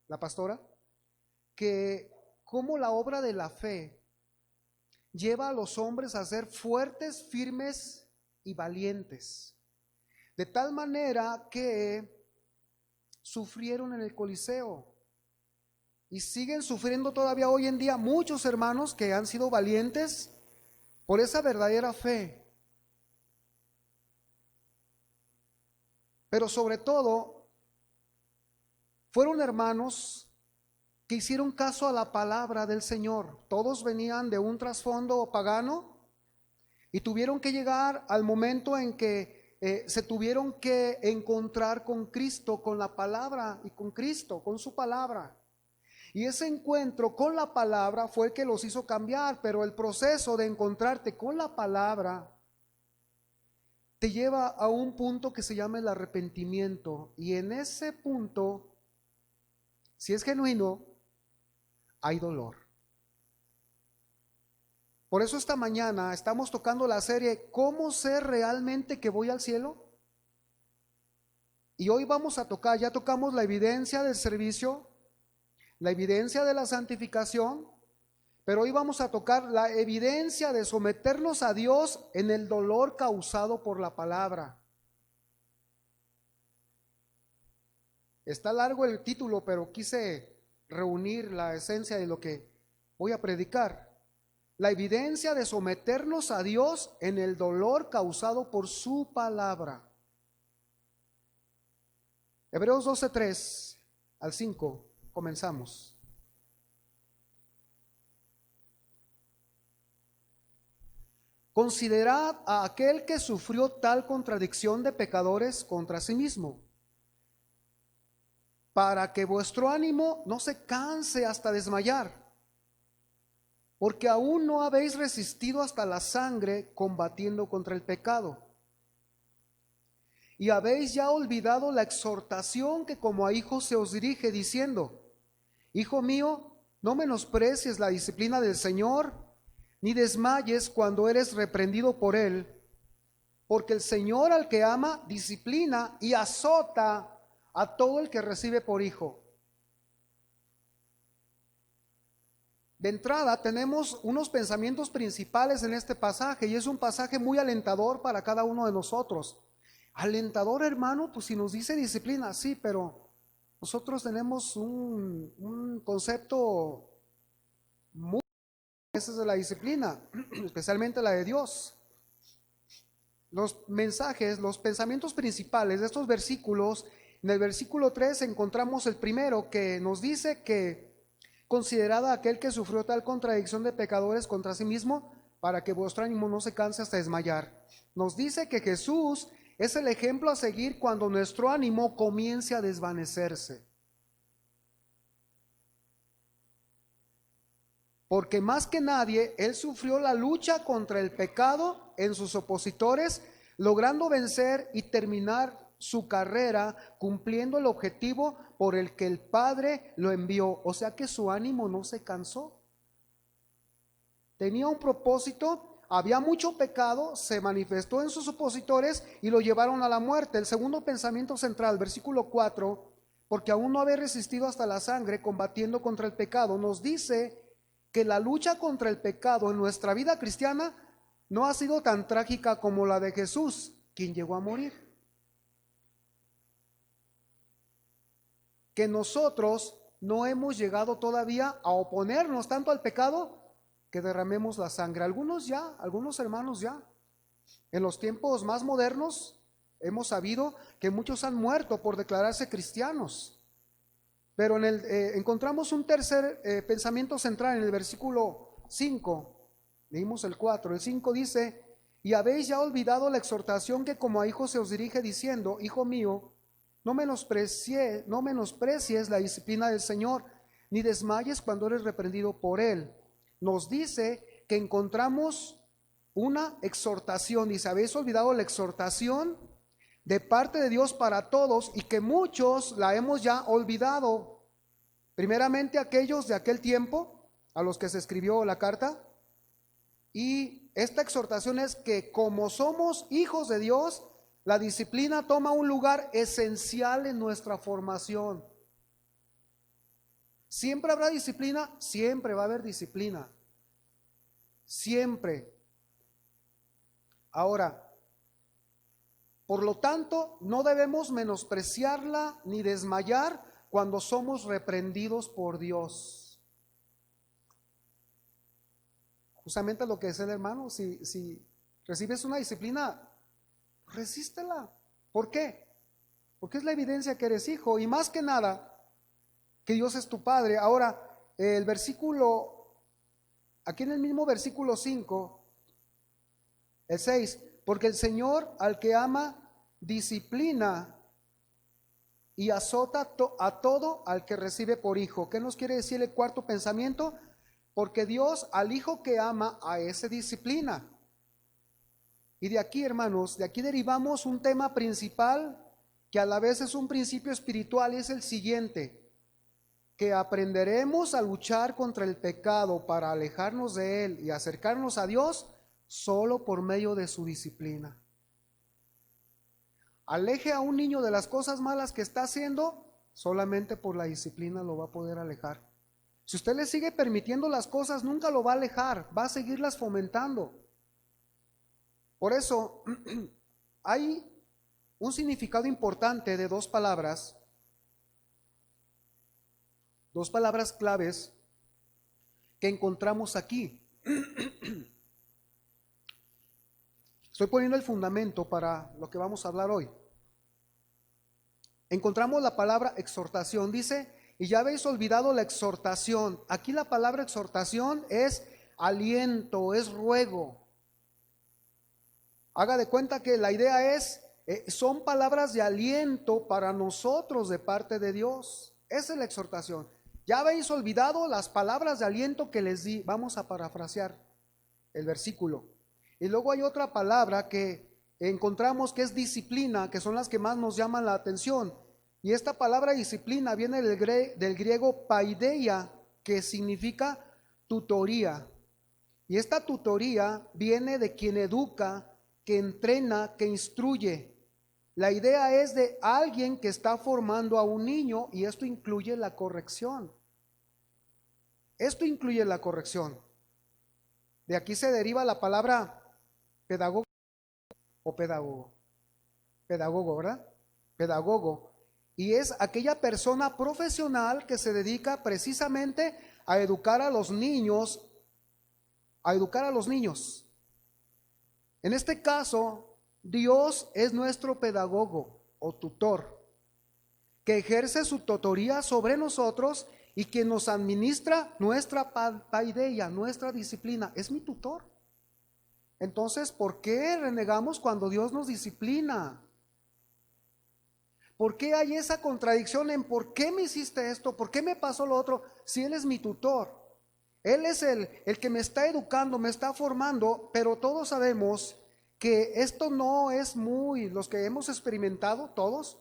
la pastora, que cómo la obra de la fe lleva a los hombres a ser fuertes, firmes y valientes. De tal manera que sufrieron en el Coliseo y siguen sufriendo todavía hoy en día muchos hermanos que han sido valientes por esa verdadera fe. Pero sobre todo, fueron hermanos que hicieron caso a la palabra del Señor. Todos venían de un trasfondo pagano y tuvieron que llegar al momento en que se tuvieron que encontrar con Cristo, con la palabra y con Cristo, con su palabra. Y ese encuentro con la palabra fue el que los hizo cambiar, pero el proceso de encontrarte con la palabra te lleva a un punto que se llama el arrepentimiento. Y en ese punto, si es genuino, hay dolor. Por eso esta mañana estamos tocando la serie ¿Cómo sé realmente que voy al cielo? Y hoy vamos a tocar, ya tocamos la evidencia del servicio, la evidencia de la santificación, pero hoy vamos a tocar la evidencia de someternos a Dios en el dolor causado por la palabra. Está largo el título, pero quise reunir la esencia de lo que voy a predicar. La evidencia de someternos a Dios en el dolor causado por su palabra. Hebreos 12:3 al 5, comenzamos. Considerad a aquel que sufrió tal contradicción de pecadores contra sí mismo, para que vuestro ánimo no se canse hasta desmayar, porque aún no habéis resistido hasta la sangre combatiendo contra el pecado. Y habéis ya olvidado la exhortación que como a hijos se os dirige, diciendo: Hijo mío, no menosprecies la disciplina del Señor, ni desmayes cuando eres reprendido por Él, porque el Señor al que ama disciplina y azota a todo el que recibe por hijo. De entrada tenemos unos pensamientos principales en este pasaje y es un pasaje muy alentador para cada uno de nosotros. Alentador, hermano, pues si nos dice disciplina, sí, pero nosotros tenemos un concepto muy ese es de la disciplina, especialmente la de Dios. Los mensajes, los pensamientos principales de estos versículos, en el versículo 3 encontramos el primero que nos dice que considerad a aquel que sufrió tal contradicción de pecadores contra sí mismo, para que vuestro ánimo no se canse hasta desmayar. Nos dice que Jesús es el ejemplo a seguir cuando nuestro ánimo comience a desvanecerse. Porque más que nadie, Él sufrió la lucha contra el pecado en sus opositores, logrando vencer y terminar su carrera, cumpliendo el objetivo por el que el Padre lo envió. O sea que su ánimo no se cansó. Tenía un propósito, había mucho pecado, se manifestó en sus opositores y lo llevaron a la muerte. El segundo pensamiento central, versículo 4, porque aún no había resistido hasta la sangre combatiendo contra el pecado, nos dice que la lucha contra el pecado en nuestra vida cristiana no ha sido tan trágica como la de Jesús, quien llegó a morir. Que nosotros no hemos llegado todavía a oponernos tanto al pecado que derramemos la sangre. Algunos ya, algunos hermanos ya. En los tiempos más modernos hemos sabido que muchos han muerto por declararse cristianos. Pero encontramos un tercer pensamiento central en el versículo 5. Leímos el 4. El 5 dice: y habéis ya olvidado la exhortación que como a hijos se os dirige, diciendo: Hijo mío, no menosprecies la disciplina del Señor, ni desmayes cuando eres reprendido por Él. Nos dice que encontramos una exhortación. Dice: habéis olvidado la exhortación de parte de Dios para todos, y que muchos la hemos ya olvidado. Primeramente aquellos de aquel tiempo a los que se escribió la carta. Y esta exhortación es que como somos hijos de Dios, la disciplina toma un lugar esencial en nuestra formación. ¿Siempre habrá disciplina? Siempre va a haber disciplina. Siempre. Ahora, por lo tanto, no debemos menospreciarla ni desmayar cuando somos reprendidos por Dios. Justamente lo que dice el hermano, si recibes una disciplina, resístela. ¿Por qué? Porque es la evidencia que eres hijo y más que nada, que Dios es tu Padre. Ahora, el versículo, aquí en el mismo versículo 5, el 6, porque el Señor al que ama disciplina y azota a todo al que recibe por hijo. ¿Qué nos quiere decir el cuarto pensamiento? Porque Dios al hijo que ama a ese disciplina. Y de aquí, hermanos, de aquí derivamos un tema principal que a la vez es un principio espiritual y es el siguiente: que aprenderemos a luchar contra el pecado para alejarnos de él y acercarnos a Dios solo por medio de su disciplina. Aleje a un niño de las cosas malas que está haciendo, solamente por la disciplina lo va a poder alejar. Si usted le sigue permitiendo las cosas, nunca lo va a alejar, va a seguirlas fomentando. Por eso hay un significado importante de dos palabras claves que encontramos aquí. Estoy poniendo el fundamento para lo que vamos a hablar hoy. Encontramos la palabra exhortación, dice, y ya habéis olvidado la exhortación. Aquí la palabra exhortación es aliento, es ruego. Haga de cuenta que la idea es, son palabras de aliento para nosotros de parte de Dios. Esa es la exhortación. Ya habéis olvidado las palabras de aliento que les di. Vamos a parafrasear el versículo. Y luego hay otra palabra que encontramos que es disciplina, que son las que más nos llaman la atención. Y esta palabra disciplina viene del griego paideia, que significa tutoría. Y esta tutoría viene de quien educa, que entrena, que instruye. La idea es de alguien que está formando a un niño y esto incluye la corrección. Esto incluye la corrección. De aquí se deriva la palabra pedagogo o pedagogo. Pedagogo, ¿verdad? Pedagogo. Y es aquella persona profesional que se dedica precisamente a educar a los niños, En este caso, Dios es nuestro pedagogo o tutor, que ejerce su tutoría sobre nosotros y que nos administra nuestra paideia, nuestra disciplina. Es mi tutor. Entonces, ¿por qué renegamos cuando Dios nos disciplina? ¿Por qué hay esa contradicción en por qué me hiciste esto? ¿Por qué me pasó lo otro? Si Él es mi tutor. Él es el que me está educando, me está formando, pero todos sabemos que esto no es muy, los que hemos experimentado todos,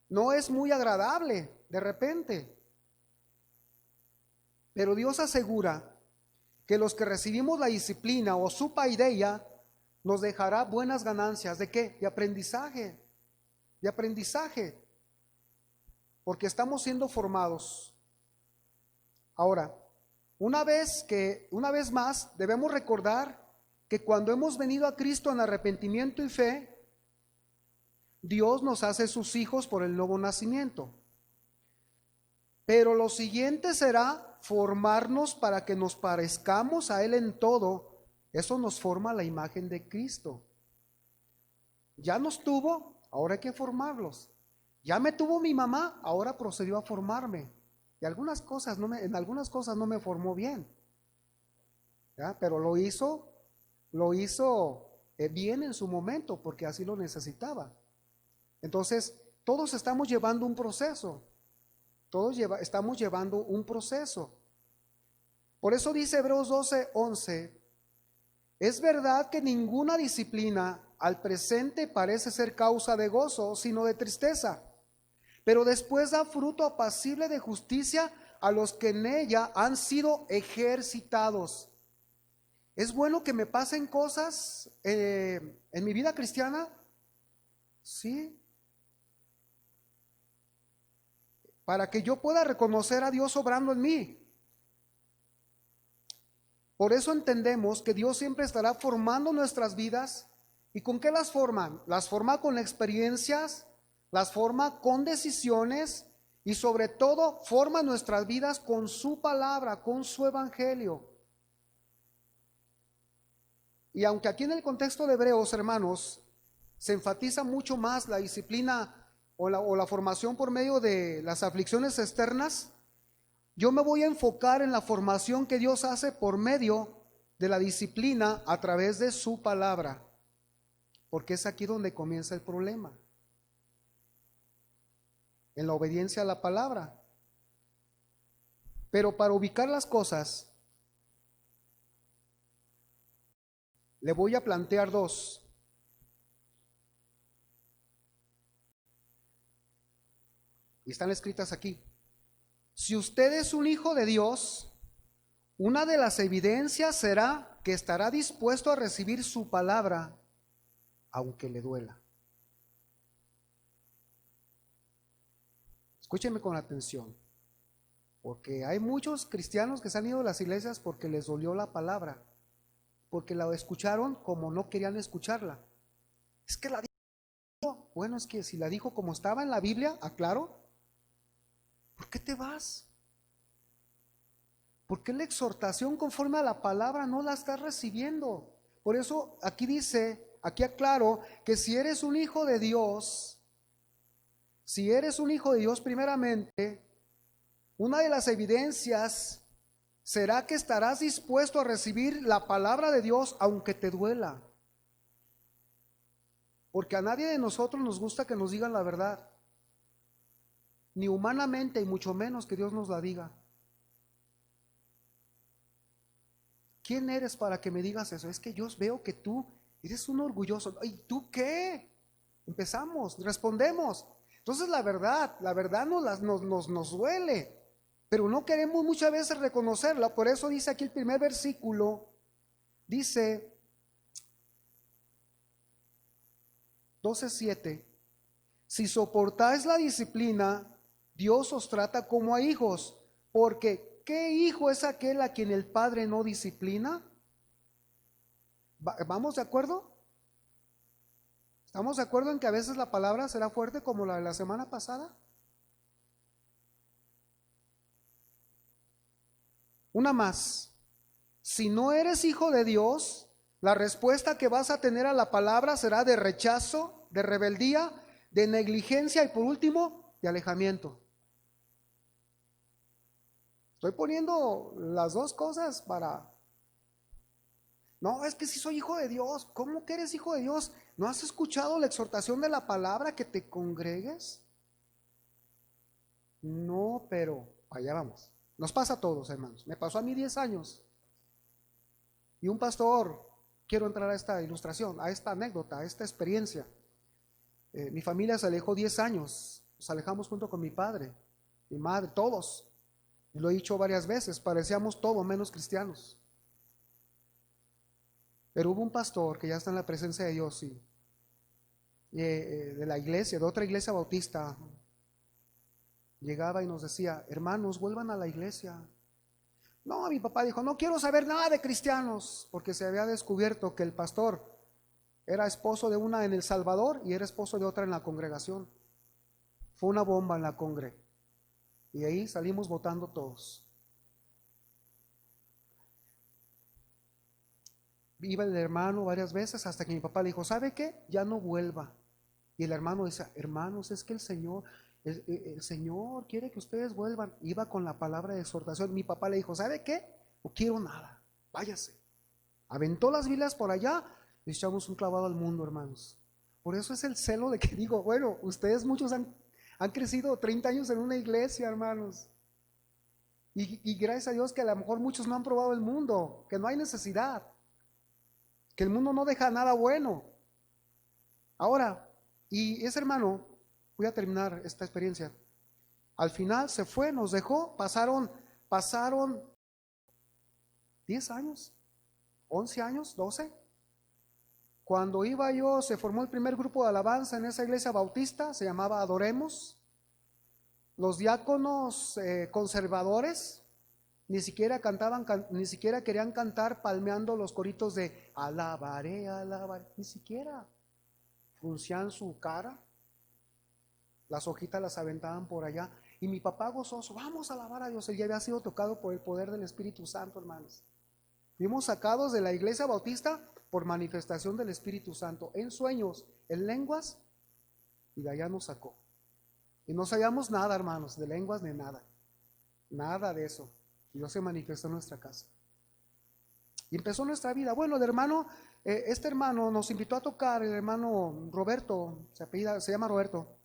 no es muy agradable de repente. Pero Dios asegura que los que recibimos la disciplina o su paideia nos dejará buenas ganancias. ¿De qué? De aprendizaje. De aprendizaje. Porque estamos siendo formados. Ahora, una vez más, debemos recordar que cuando hemos venido a Cristo en arrepentimiento y fe, Dios nos hace sus hijos por el nuevo nacimiento. Pero lo siguiente será formarnos para que nos parezcamos a Él en todo. Eso nos forma la imagen de Cristo. Ya nos tuvo, ahora hay que formarlos. Ya me tuvo mi mamá, ahora procedió a formarme. Y en algunas cosas no me formó bien. ¿Ya? Pero lo hizo bien en su momento, porque así lo necesitaba. Entonces, todos estamos llevando un proceso. Estamos llevando un proceso. Por eso dice Hebreos 12:11, es verdad que ninguna disciplina al presente parece ser causa de gozo, sino de tristeza, pero después da fruto apacible de justicia a los que en ella han sido ejercitados. ¿Es bueno que me pasen cosas en mi vida cristiana? Sí. para que yo pueda reconocer a Dios obrando en mí. Por eso entendemos que Dios siempre estará formando nuestras vidas. ¿Y con qué las forman? Las forma con experiencias, las forma con decisiones y sobre todo forma nuestras vidas con su palabra, con su evangelio. Y aunque aquí en el contexto de Hebreos, hermanos, se enfatiza mucho más la disciplina o la formación por medio de las aflicciones externas, yo me voy a enfocar en la formación que Dios hace por medio de la disciplina a través de su palabra, porque es aquí donde comienza el problema, en la obediencia a la palabra. Pero para ubicar las cosas, le voy a plantear dos. Y están escritas aquí. Si usted es un hijo de Dios, una de las evidencias será que estará dispuesto a recibir su palabra, aunque le duela. Escúcheme con atención, porque hay muchos cristianos que se han ido a las iglesias porque les dolió la palabra, porque la escucharon como no querían escucharla. Es que la dijo, bueno, es que si la dijo como estaba en la Biblia, aclaro, ¿por qué te vas? ¿Por qué la exhortación conforme a la palabra no la estás recibiendo? Por eso aquí dice, aquí aclaro, que si eres un hijo de Dios, primeramente, una de las evidencias será que estarás dispuesto a recibir la palabra de Dios aunque te duela. Porque a nadie de nosotros nos gusta que nos digan la verdad, ni humanamente y mucho menos que Dios nos la diga. ¿Quién eres para que me digas eso? Es que yo veo que tú eres un orgulloso. ¿Y tú qué? Empezamos, respondemos. Entonces la verdad nos duele, pero no queremos muchas veces reconocerla. Por eso dice aquí el primer versículo, dice 12:7, si soportáis la disciplina, Dios os trata como a hijos, porque ¿qué hijo es aquel a quien el padre no disciplina? ¿Vamos de acuerdo? ¿Estamos de acuerdo en que a veces la palabra será fuerte como la de la semana pasada? Una más. Si no eres hijo de Dios, la respuesta que vas a tener a la palabra será de rechazo, de rebeldía, de negligencia y por último, de alejamiento. Estoy poniendo las dos cosas para... No, es que si soy hijo de Dios. ¿Cómo que eres hijo de Dios? ¿No has escuchado la exhortación de la palabra que te congregues? No, pero allá vamos. Nos pasa a todos, hermanos. Me pasó a mí 10 años. Y un pastor, quiero entrar a esta ilustración, a esta anécdota, a esta experiencia. Mi familia se alejó 10 años. Nos alejamos junto con mi padre, mi madre, todos. Y lo he dicho varias veces, parecíamos todo menos cristianos. Pero hubo un pastor que ya está en la presencia de Dios, sí, de la iglesia, de otra iglesia bautista, llegaba y nos decía, hermanos, vuelvan a la iglesia. No, mi papá dijo, no quiero saber nada de cristianos, porque se había descubierto que el pastor era esposo de una en El Salvador y era esposo de otra en la congregación. Fue una bomba en la congre. Y ahí salimos votando todos. Iba el hermano varias veces hasta que mi papá le dijo, ¿sabe qué? Ya no vuelva. Y el hermano decía, hermanos, es que el Señor quiere que ustedes vuelvan. Iba con la palabra de exhortación. Mi papá le dijo, ¿sabe qué? No quiero nada, váyase. Aventó las Biblias por allá y echamos un clavado al mundo, hermanos. Por eso es el celo de que digo, bueno, ustedes muchos han crecido 30 años en una iglesia, hermanos. Y gracias a Dios que a lo mejor muchos no han probado el mundo, que no hay necesidad, que el mundo no deja nada bueno. Ahora, y ese hermano, voy a terminar esta experiencia. Al final se fue, nos dejó, pasaron 10 años, 11 años, 12. Cuando iba yo, se formó el primer grupo de alabanza en esa iglesia bautista, se llamaba Adoremos. Los diáconos conservadores ni siquiera cantaban, ni siquiera querían cantar palmeando los coritos de alabaré, alabaré, ni siquiera. Fruncían su cara, las hojitas las aventaban por allá. Y mi papá gozoso, vamos a alabar a Dios. Él ya había sido tocado por el poder del Espíritu Santo, hermanos. Fuimos sacados de la iglesia bautista por manifestación del Espíritu Santo, en sueños, en lenguas, y de allá nos sacó. Y no sabíamos nada, hermanos, de lenguas ni nada. Nada de eso. Dios se manifestó en nuestra casa. Y empezó nuestra vida. Bueno, el hermano, este hermano nos invitó a tocar, el hermano Roberto, se llama Roberto.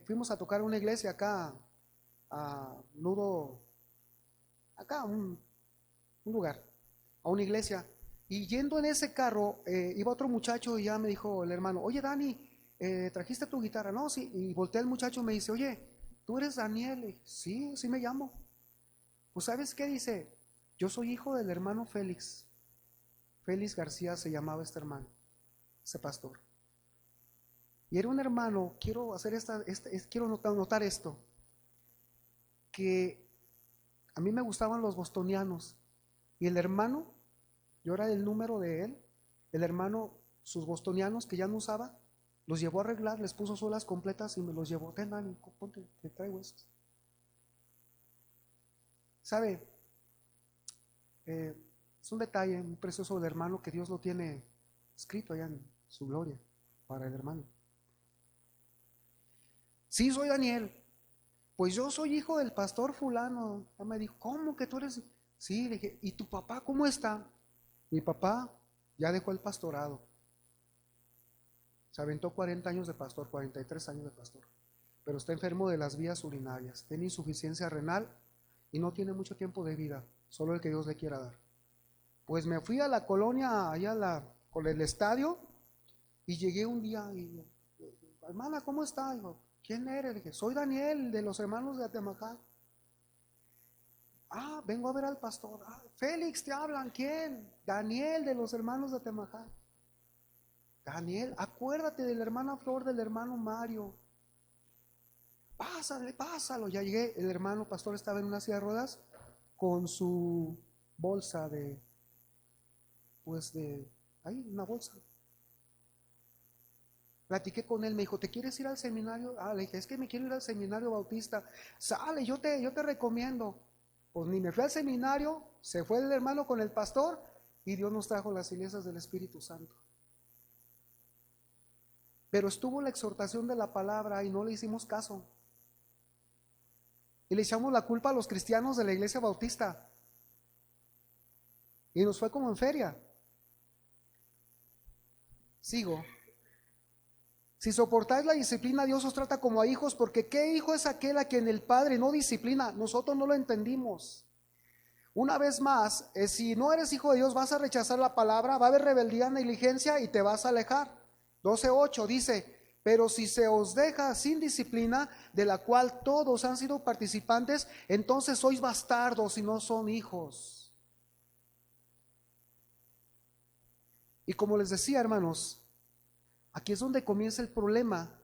Fuimos a tocar una iglesia acá, a Nudo, acá, un lugar, a una iglesia. Y yendo en ese carro, iba otro muchacho y ya me dijo el hermano, oye Dani, ¿trajiste tu guitarra? No, sí. Y volteé al muchacho y me dice, oye, ¿tú eres Daniel? Y, sí, sí me llamo. Pues ¿sabes qué dice? Yo soy hijo del hermano Félix. Félix García se llamaba este hermano, ese pastor. Y era un hermano, quiero hacer quiero notar esto, que a mí me gustaban los bostonianos. Y el hermano, yo era el número de él, el hermano, sus bostonianos que ya no usaba, los llevó a arreglar, les puso suelas completas y me los llevó. Ten, Dani, ponte, te traigo esos. ¿Sabe? Es un detalle muy precioso del hermano que Dios lo tiene escrito allá en su gloria para el hermano. Sí, soy Daniel. Pues yo soy hijo del pastor fulano. Ya me dijo, ¿cómo que tú eres? Sí, le dije, ¿y tu papá cómo está? Mi papá ya dejó el pastorado. Se aventó 40 años de pastor, 43 años de pastor. Pero está enfermo de las vías urinarias. Tiene insuficiencia renal y no tiene mucho tiempo de vida. Solo el que Dios le quiera dar. Pues me fui a la colonia, allá con el estadio, y llegué un día y, hermana, ¿cómo está? Digo, ¿quién eres? Le dije, soy Daniel, de los hermanos de Atemajac. Ah, vengo a ver al pastor. Ah, Félix, te hablan, ¿quién? Daniel, de los hermanos de Atemajac. Daniel, acuérdate de la hermana Flor, del hermano Mario. Pásale, pásalo. Ya llegué, el hermano pastor estaba en una silla de ruedas con su bolsa ahí, una bolsa. Platiqué con él, me dijo, ¿te quieres ir al seminario? Ah, le dije, es que me quiero ir al seminario bautista. Sale, yo te recomiendo. Pues ni me fui al seminario, se fue el hermano con el pastor y Dios nos trajo las iglesias del Espíritu Santo. Pero estuvo la exhortación de la palabra y no le hicimos caso. Y le echamos la culpa a los cristianos de la iglesia bautista. Y nos fue como en feria. Sigo. Si soportáis la disciplina, Dios os trata como a hijos, porque ¿qué hijo es aquel a quien el Padre no disciplina? Nosotros no lo entendimos. Una vez más, si no eres hijo de Dios, vas a rechazar la palabra, va a haber rebeldía, negligencia y te vas a alejar. 12:8 dice, pero si se os deja sin disciplina, de la cual todos han sido participantes, entonces sois bastardos y no son hijos. Y como les decía, hermanos, aquí es donde comienza el problema,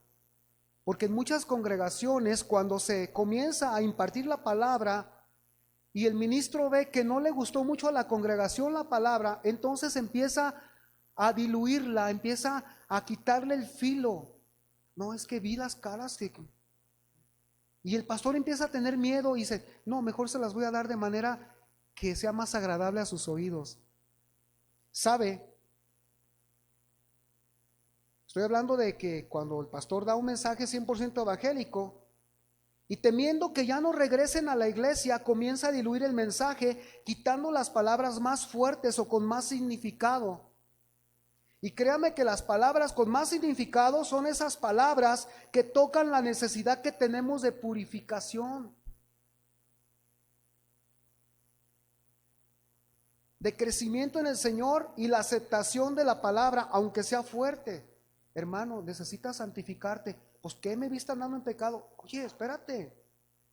porque en muchas congregaciones, cuando se comienza a impartir la palabra y el ministro ve que no le gustó mucho a la congregación la palabra, entonces empieza a diluirla, empieza a quitarle el filo. No, es que vi las caras y el pastor empieza a tener miedo y dice, no, mejor se las voy a dar de manera que sea más agradable a sus oídos. ¿Sabe? Estoy hablando de que cuando el pastor da un mensaje 100% evangélico y temiendo que ya no regresen a la iglesia, comienza a diluir el mensaje, quitando las palabras más fuertes o con más significado. Y créame que las palabras con más significado son esas palabras que tocan la necesidad que tenemos de purificación, de crecimiento en el Señor y la aceptación de la palabra, aunque sea fuerte. Hermano, necesitas santificarte. Pues ¿qué me viste andando en pecado? Oye, espérate.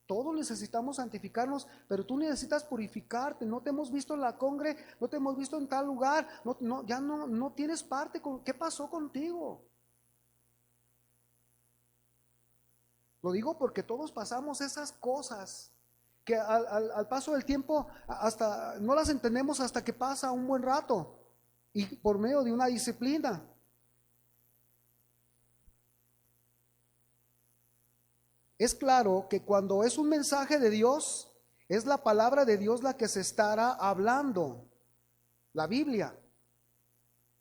Todos necesitamos santificarnos, pero tú necesitas purificarte. No te hemos visto en la congre, no te hemos visto en tal lugar, ya no tienes parte con. ¿Qué pasó contigo? Lo digo porque todos pasamos esas cosas que al paso del tiempo hasta no las entendemos hasta que pasa un buen rato y por medio de una disciplina. Es claro que cuando es un mensaje de Dios, es la palabra de Dios la que se estará hablando, la Biblia.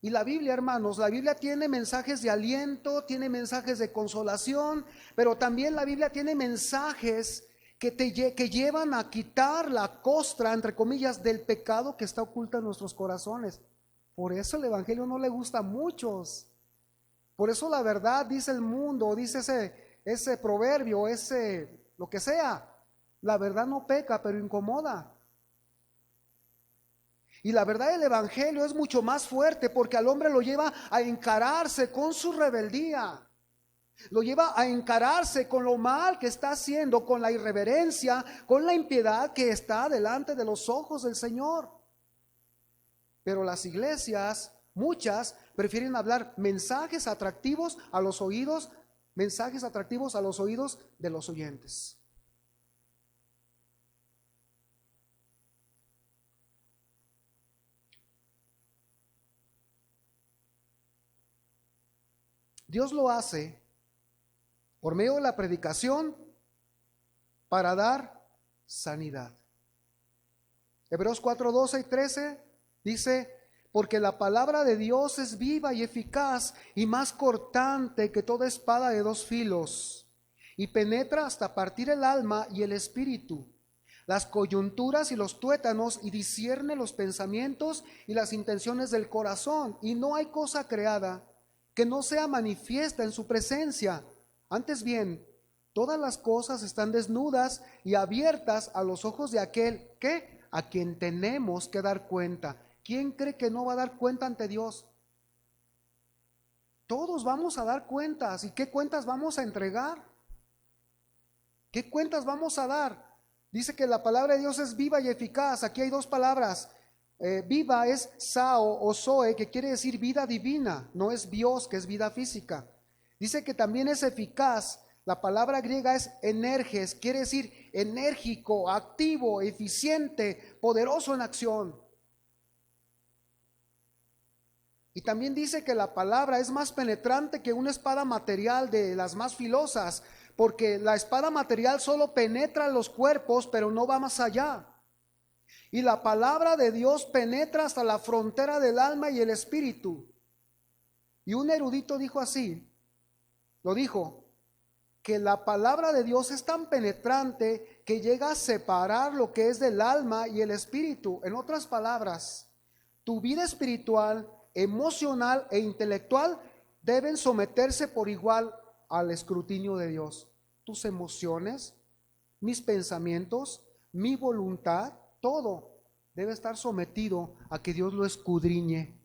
Y la Biblia, hermanos, la Biblia tiene mensajes de aliento, tiene mensajes de consolación, pero también la Biblia tiene mensajes que llevan a quitar la costra, entre comillas, del pecado que está oculta en nuestros corazones. Por eso el Evangelio no le gusta a muchos. Por eso la verdad, dice el mundo, dice ese proverbio, lo que sea, la verdad no peca, pero incomoda. Y la verdad del Evangelio es mucho más fuerte porque al hombre lo lleva a encararse con su rebeldía. Lo lleva a encararse con lo mal que está haciendo, con la irreverencia, con la impiedad que está delante de los ojos del Señor. Pero las iglesias, muchas, prefieren hablar mensajes atractivos a los oídos de los oyentes. Dios lo hace por medio de la predicación para dar sanidad. Hebreos 4, 12 y 13 dice: porque la palabra de Dios es viva y eficaz y más cortante que toda espada de dos filos, y penetra hasta partir el alma y el espíritu, las coyunturas y los tuétanos, y discierne los pensamientos y las intenciones del corazón. Y no hay cosa creada que no sea manifiesta en su presencia. Antes bien, todas las cosas están desnudas y abiertas a los ojos de aquel que a quien tenemos que dar cuenta. ¿Quién cree que no va a dar cuenta ante Dios? Todos vamos a dar cuentas. ¿Y qué cuentas vamos a entregar? ¿Qué cuentas vamos a dar? Dice que la palabra de Dios es viva y eficaz. Aquí hay dos palabras. Viva es sao o zoe, que quiere decir vida divina, no es bios, que es vida física. Dice que también es eficaz. La palabra griega es energes, quiere decir enérgico, activo, eficiente, poderoso en acción. Y también dice que la palabra es más penetrante que una espada material de las más filosas, porque la espada material solo penetra los cuerpos, pero no va más allá. Y la palabra de Dios penetra hasta la frontera del alma y el espíritu. Y un erudito dijo así, que la palabra de Dios es tan penetrante que llega a separar lo que es del alma y el espíritu. En otras palabras, tu vida espiritual, emocional e intelectual deben someterse por igual al escrutinio de Dios. Tus emociones, mis pensamientos, mi voluntad, todo debe estar sometido a que Dios lo escudriñe.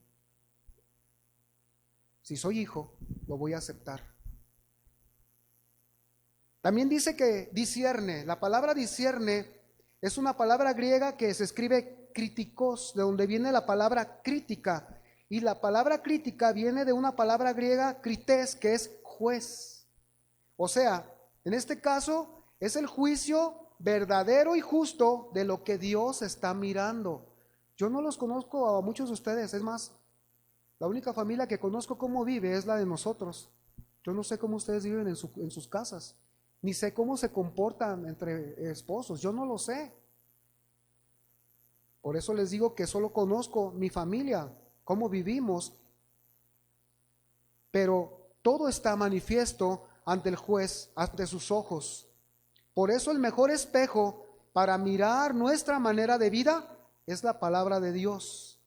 Si soy hijo, lo voy a aceptar. También dice que discierne. La palabra discierne es una palabra griega que se escribe críticos, de donde viene la palabra crítica. Y la palabra crítica viene de una palabra griega krites, que es juez. O sea, en este caso es el juicio verdadero y justo de lo que Dios está mirando. Yo no los conozco a muchos de ustedes, es más, la única familia que conozco cómo vive es la de nosotros. Yo no sé cómo ustedes viven en sus casas, ni sé cómo se comportan entre esposos, yo no lo sé. Por eso les digo que solo conozco mi familia, cómo vivimos, pero todo está manifiesto ante el juez, ante sus ojos. Por eso el mejor espejo para mirar nuestra manera de vida es la palabra de Dios.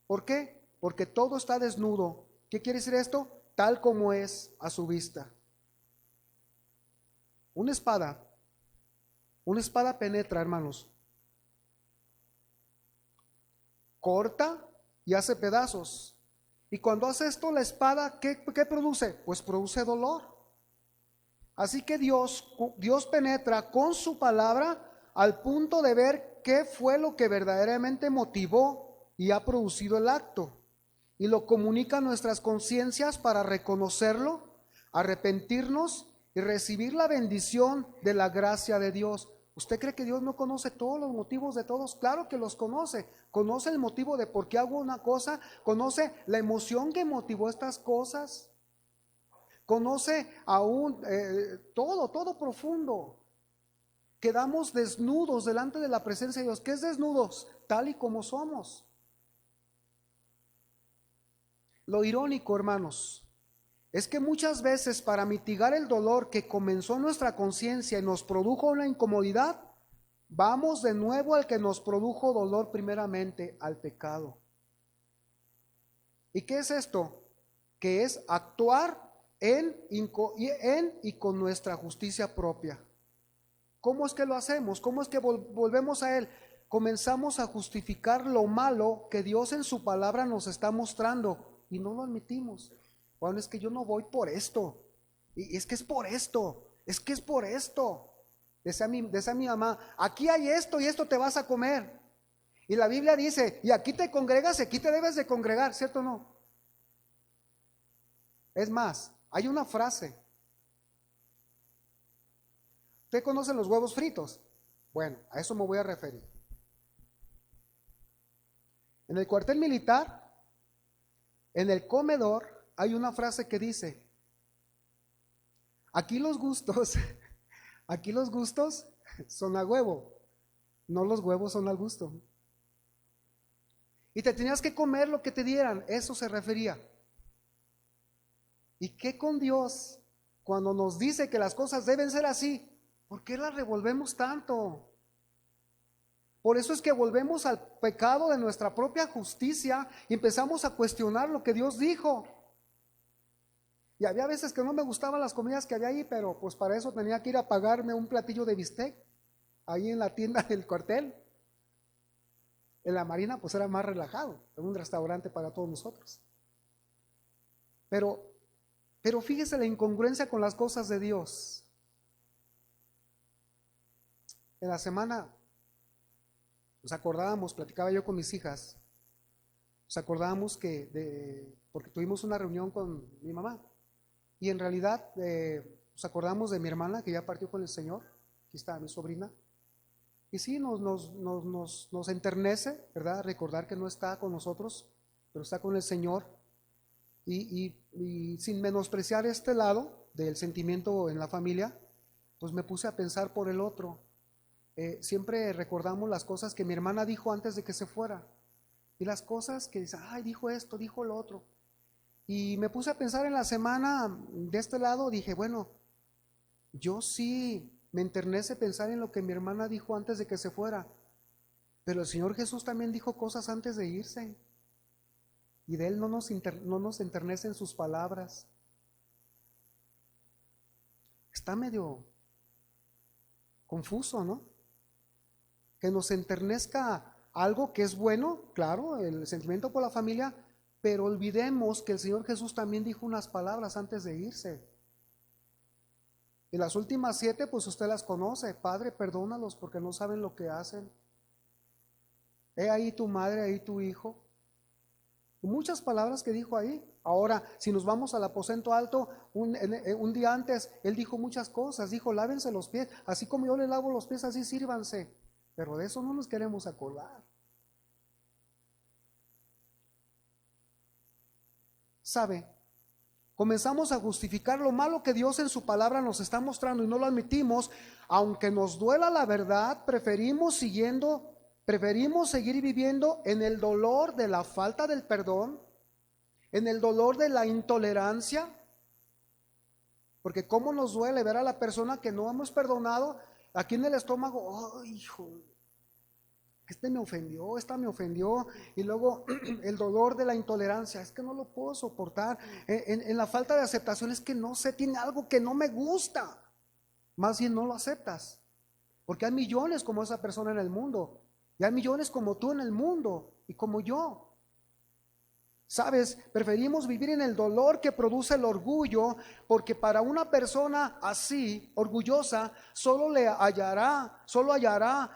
¿Por qué? Porque todo está desnudo. ¿Qué quiere decir esto? Tal como es a su vista. Una espada penetra, hermanos. Corta y hace pedazos. Y cuando hace esto, la espada, ¿qué produce? Pues produce dolor. Así que Dios penetra con su palabra al punto de ver qué fue lo que verdaderamente motivó y ha producido el acto. Y lo comunica a nuestras conciencias para reconocerlo, arrepentirnos y recibir la bendición de la gracia de Dios. ¿Usted cree que Dios no conoce todos los motivos de todos? Claro que los conoce. Conoce el motivo de por qué hago una cosa, conoce la emoción que motivó estas cosas, conoce aún todo profundo. Quedamos desnudos delante de la presencia de Dios. ¿Qué es desnudos? Tal y como somos. Lo irónico, hermanos, es que muchas veces para mitigar el dolor que comenzó en nuestra conciencia y nos produjo una incomodidad, vamos de nuevo al que nos produjo dolor primeramente, al pecado. ¿Y qué es esto? Que es actuar en y con nuestra justicia propia. ¿Cómo es que lo hacemos? ¿Cómo es que volvemos a Él? Comenzamos a justificar lo malo que Dios en su palabra nos está mostrando y no lo admitimos. Bueno, es que yo no voy por esto, y es que es por esto, es que es por esto. Decía mi mamá, aquí hay esto y esto te vas a comer. Y la Biblia dice, y aquí te congregas y aquí te debes de congregar, ¿cierto o no? Es más, hay una frase. ¿Usted conoce los huevos fritos? Bueno, a eso me voy a referir. En el cuartel militar, en el comedor, hay una frase que dice, aquí los gustos son a huevo, no los huevos son al gusto. Y te tenías que comer lo que te dieran, eso se refería. ¿Y qué con Dios? Cuando nos dice que las cosas deben ser así, ¿por qué las revolvemos tanto? Por eso es que volvemos al pecado de nuestra propia justicia y empezamos a cuestionar lo que Dios dijo. Y había veces que no me gustaban las comidas que había ahí, pero pues para eso tenía que ir a pagarme un platillo de bistec ahí en la tienda del cuartel. En la Marina pues era más relajado, en un restaurante para todos nosotros. Pero fíjese la incongruencia con las cosas de Dios. En la semana nos acordábamos, platicaba yo con mis hijas, nos acordábamos porque tuvimos una reunión con mi mamá. Y en realidad nos acordamos de mi hermana que ya partió con el Señor. Aquí está mi sobrina. Y sí, nos enternece, ¿verdad? Recordar que no está con nosotros, pero está con el Señor. Y sin menospreciar este lado del sentimiento en la familia, pues me puse a pensar por el otro. Siempre recordamos las cosas que mi hermana dijo antes de que se fuera. Y las cosas que dice, ay, dijo esto, dijo lo otro. Y me puse a pensar en la semana de este lado, dije, bueno, yo sí me enternece pensar en lo que mi hermana dijo antes de que se fuera, pero el Señor Jesús también dijo cosas antes de irse, y de Él no nos enternecen sus palabras. Está medio confuso, ¿no? Que nos enternezca algo que es bueno, claro, el sentimiento por la familia, pero olvidemos que el Señor Jesús también dijo unas palabras antes de irse. Y las últimas 7, pues usted las conoce. Padre, perdónalos porque no saben lo que hacen. He ahí tu madre, ahí tu hijo. Y muchas palabras que dijo ahí. Ahora, si nos vamos al aposento alto, un día antes, Él dijo muchas cosas. Dijo, lávense los pies. Así como yo le lavo los pies, así sírvanse. Pero de eso no nos queremos acordar. ¿Sabe? Comenzamos a justificar lo malo que Dios en su palabra nos está mostrando y no lo admitimos. Aunque nos duela la verdad, preferimos seguir viviendo en el dolor de la falta del perdón, en el dolor de la intolerancia. Porque cómo nos duele ver a la persona que no hemos perdonado aquí en el estómago. Oh, hijo, este me ofendió, esta me ofendió, y luego el dolor de la intolerancia, es que no lo puedo soportar, en la falta de aceptación, es que no sé, tiene algo que no me gusta, más bien no lo aceptas, porque hay millones como esa persona en el mundo, y hay millones como tú en el mundo, y como yo. ¿Sabes? Preferimos vivir en el dolor que produce el orgullo, porque para una persona así, orgullosa, solo hallará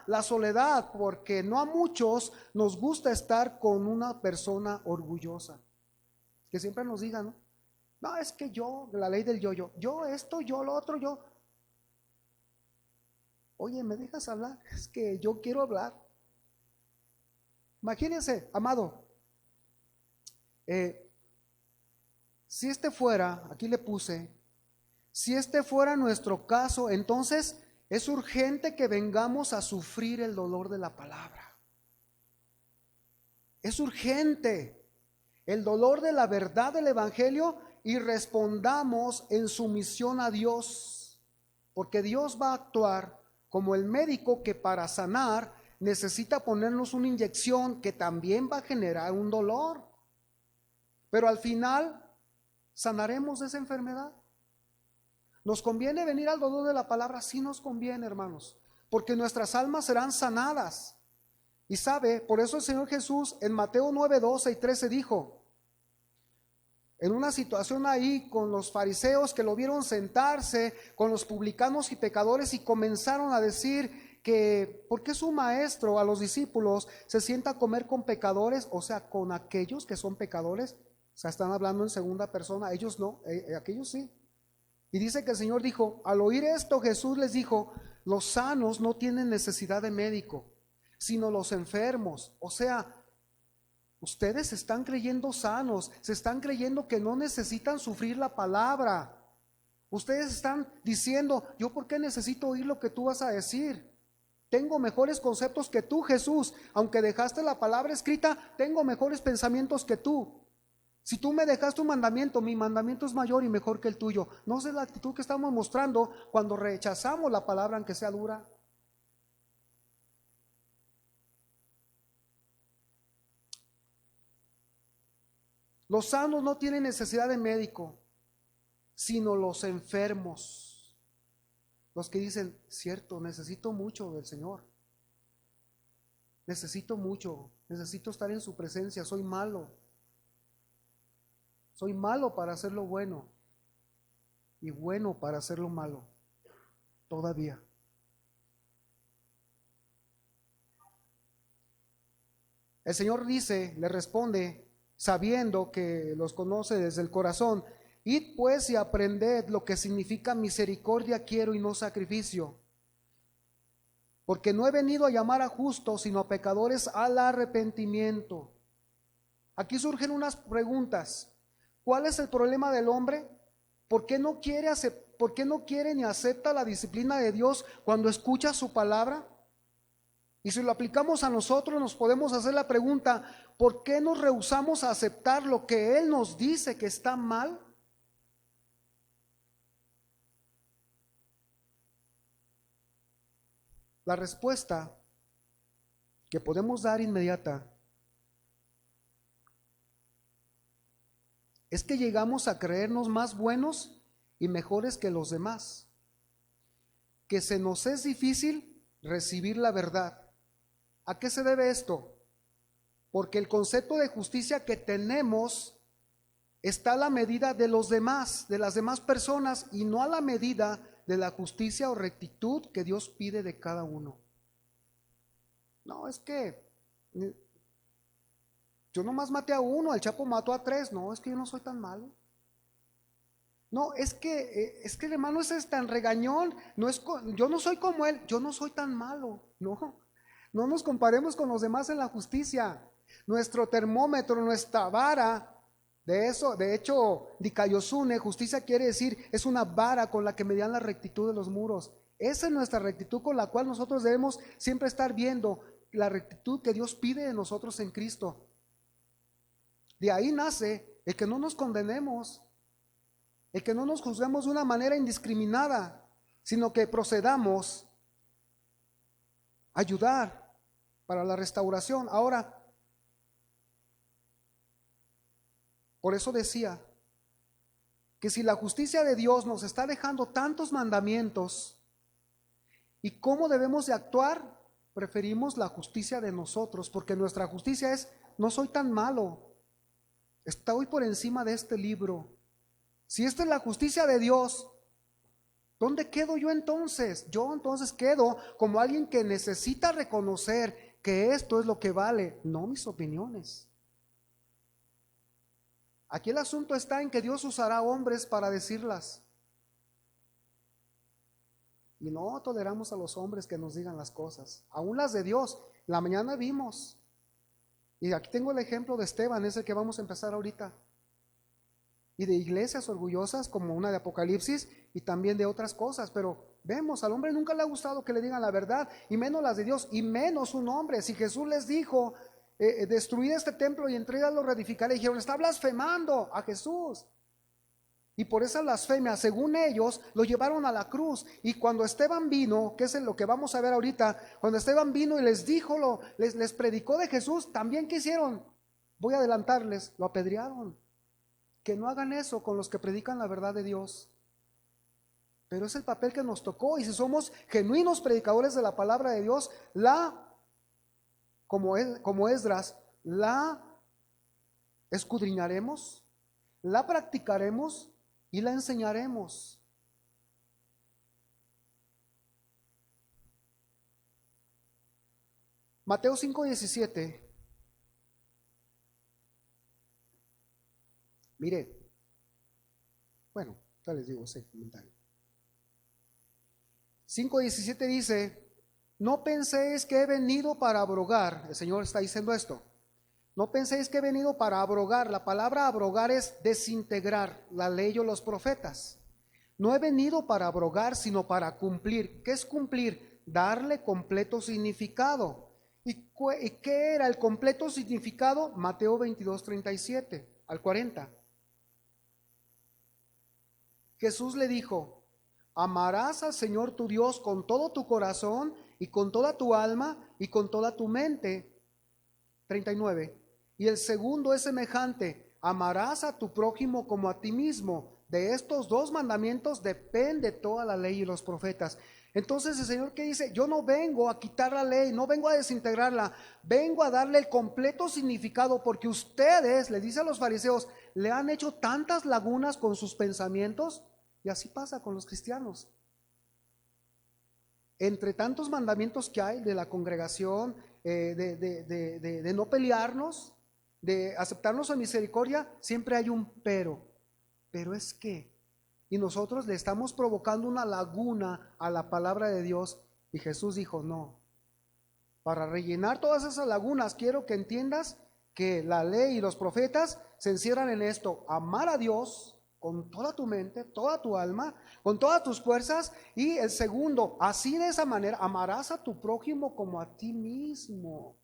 la soledad, porque no a muchos nos gusta estar con una persona orgullosa. Que siempre nos digan, ¿no? No, es que yo, la ley del yo esto, yo lo otro, yo. Oye, ¿me dejas hablar? Es que yo quiero hablar. Imagínense, amado, eh, si este fuera, aquí le puse, si este fuera nuestro caso, entonces es urgente que vengamos a sufrir el dolor de la palabra. Es urgente el dolor de la verdad del Evangelio y respondamos en sumisión a Dios, porque Dios va a actuar como el médico que para sanar necesita ponernos una inyección que también va a generar un dolor, pero al final sanaremos de esa enfermedad. ¿Nos conviene venir al dolor de la palabra? Sí nos conviene, hermanos, porque nuestras almas serán sanadas. Y sabe, por eso el Señor Jesús en Mateo 9, 12 y 13 dijo, en una situación ahí con los fariseos que lo vieron sentarse con los publicanos y pecadores y comenzaron a decir que ¿por qué su maestro a los discípulos se sienta a comer con pecadores? O sea, con aquellos que son pecadores. O sea, están hablando en segunda persona, ellos no, aquellos sí. Y dice que el Señor dijo, al oír esto Jesús les dijo, los sanos no tienen necesidad de médico, sino los enfermos. O sea, ustedes se están creyendo sanos, se están creyendo que no necesitan sufrir la palabra. Ustedes están diciendo, ¿yo por qué necesito oír lo que tú vas a decir? Tengo mejores conceptos que tú, Jesús. Aunque dejaste la palabra escrita, tengo mejores pensamientos que tú. Si tú me dejaste un mandamiento, mi mandamiento es mayor y mejor que el tuyo. ¿No es la actitud que estamos mostrando cuando rechazamos la palabra aunque sea dura? Los sanos no tienen necesidad de médico, sino los enfermos. Los que dicen, cierto, necesito mucho del Señor. Necesito mucho, necesito estar en su presencia, soy malo. Soy malo para hacer lo bueno y bueno para hacer lo malo. Todavía. El Señor dice, le responde, sabiendo que los conoce desde el corazón, id pues y aprended lo que significa misericordia quiero y no sacrificio, porque no he venido a llamar a justos, sino a pecadores al arrepentimiento. Aquí surgen unas preguntas. ¿Cuál es el problema del hombre? ¿Por qué no quiere ni acepta la disciplina de Dios cuando escucha su palabra? Y si lo aplicamos a nosotros, nos podemos hacer la pregunta, ¿por qué nos rehusamos a aceptar lo que Él nos dice que está mal? La respuesta que podemos dar inmediata es que llegamos a creernos más buenos y mejores que los demás, que se nos es difícil recibir la verdad. ¿A qué se debe esto? Porque el concepto de justicia que tenemos está a la medida de los demás, de las demás personas, y no a la medida de la justicia o rectitud que Dios pide de cada uno. No, es que yo nomás maté a uno, el Chapo mató a 3, no, es que yo no soy tan malo. No, es que el hermano ese es tan regañón, yo no soy como él, yo no soy tan malo, no nos comparemos con los demás en la justicia. Nuestro termómetro, nuestra vara, de hecho, Dikaiosune, justicia quiere decir, es una vara con la que medían la rectitud de los muros. Esa es nuestra rectitud con la cual nosotros debemos siempre estar viendo la rectitud que Dios pide de nosotros en Cristo. De ahí nace el que no nos condenemos, el que no nos juzguemos de una manera indiscriminada, sino que procedamos a ayudar para la restauración. Ahora, por eso decía que si la justicia de Dios nos está dejando tantos mandamientos, ¿y cómo debemos de actuar? Preferimos la justicia de nosotros, porque nuestra justicia es, no soy tan malo, estoy por encima de este libro. Si esta es la justicia de Dios, ¿dónde quedo yo entonces? Yo entonces quedo como alguien que necesita reconocer que esto es lo que vale, no mis opiniones. Aquí el asunto está en que Dios usará hombres para decirlas. Y no toleramos a los hombres que nos digan las cosas, aún las de Dios. La mañana vimos, y aquí tengo el ejemplo de Esteban, es el que vamos a empezar ahorita. Y de iglesias orgullosas como una de Apocalipsis y también de otras cosas, pero vemos, al hombre nunca le ha gustado que le digan la verdad, y menos las de Dios, y menos un hombre. Si Jesús les dijo, destruid este templo y en 3 días lo reedificaré, dijeron, está blasfemando a Jesús. Y por esa blasfemia, según ellos, lo llevaron a la cruz. Y cuando Esteban vino, que es lo que vamos a ver ahorita, cuando Esteban vino y les dijo, les predicó de Jesús, también ¿qué hicieron? Voy a adelantarles, lo apedrearon. Que no hagan eso con los que predican la verdad de Dios. Pero es el papel que nos tocó, y si somos genuinos predicadores de la palabra de Dios, como Esdras, la escudriñaremos, la practicaremos y la enseñaremos. Mateo 5:17. Mire, bueno, ya les digo ese comentario. 5:17 dice, no penséis que he venido para abrogar, el Señor está diciendo esto, no penséis que he venido para abrogar. La palabra abrogar es desintegrar la ley o los profetas. No he venido para abrogar, sino para cumplir. ¿Qué es cumplir? Darle completo significado. ¿Y qué era el completo significado? Mateo 22:37 al 40. Jesús le dijo, amarás al Señor tu Dios con todo tu corazón y con toda tu alma y con toda tu mente. 39. Y el segundo es semejante, amarás a tu prójimo como a ti mismo. De estos 2 mandamientos depende toda la ley y los profetas. Entonces el Señor, ¿qué dice? Yo no vengo a quitar la ley, no vengo a desintegrarla, vengo a darle el completo significado, porque ustedes, le dice a los fariseos, le han hecho tantas lagunas con sus pensamientos. Y así pasa con los cristianos. Entre tantos mandamientos que hay de la congregación, de no pelearnos, de aceptarnos en misericordia, siempre hay un pero. Pero es que, y nosotros le estamos provocando una laguna a la palabra de Dios. Y Jesús dijo, no, para rellenar todas esas lagunas quiero que entiendas que la ley y los profetas se encierran en esto: amar a Dios con toda tu mente, toda tu alma, con todas tus fuerzas. Y el segundo, así de esa manera, amarás a tu prójimo como a ti mismo.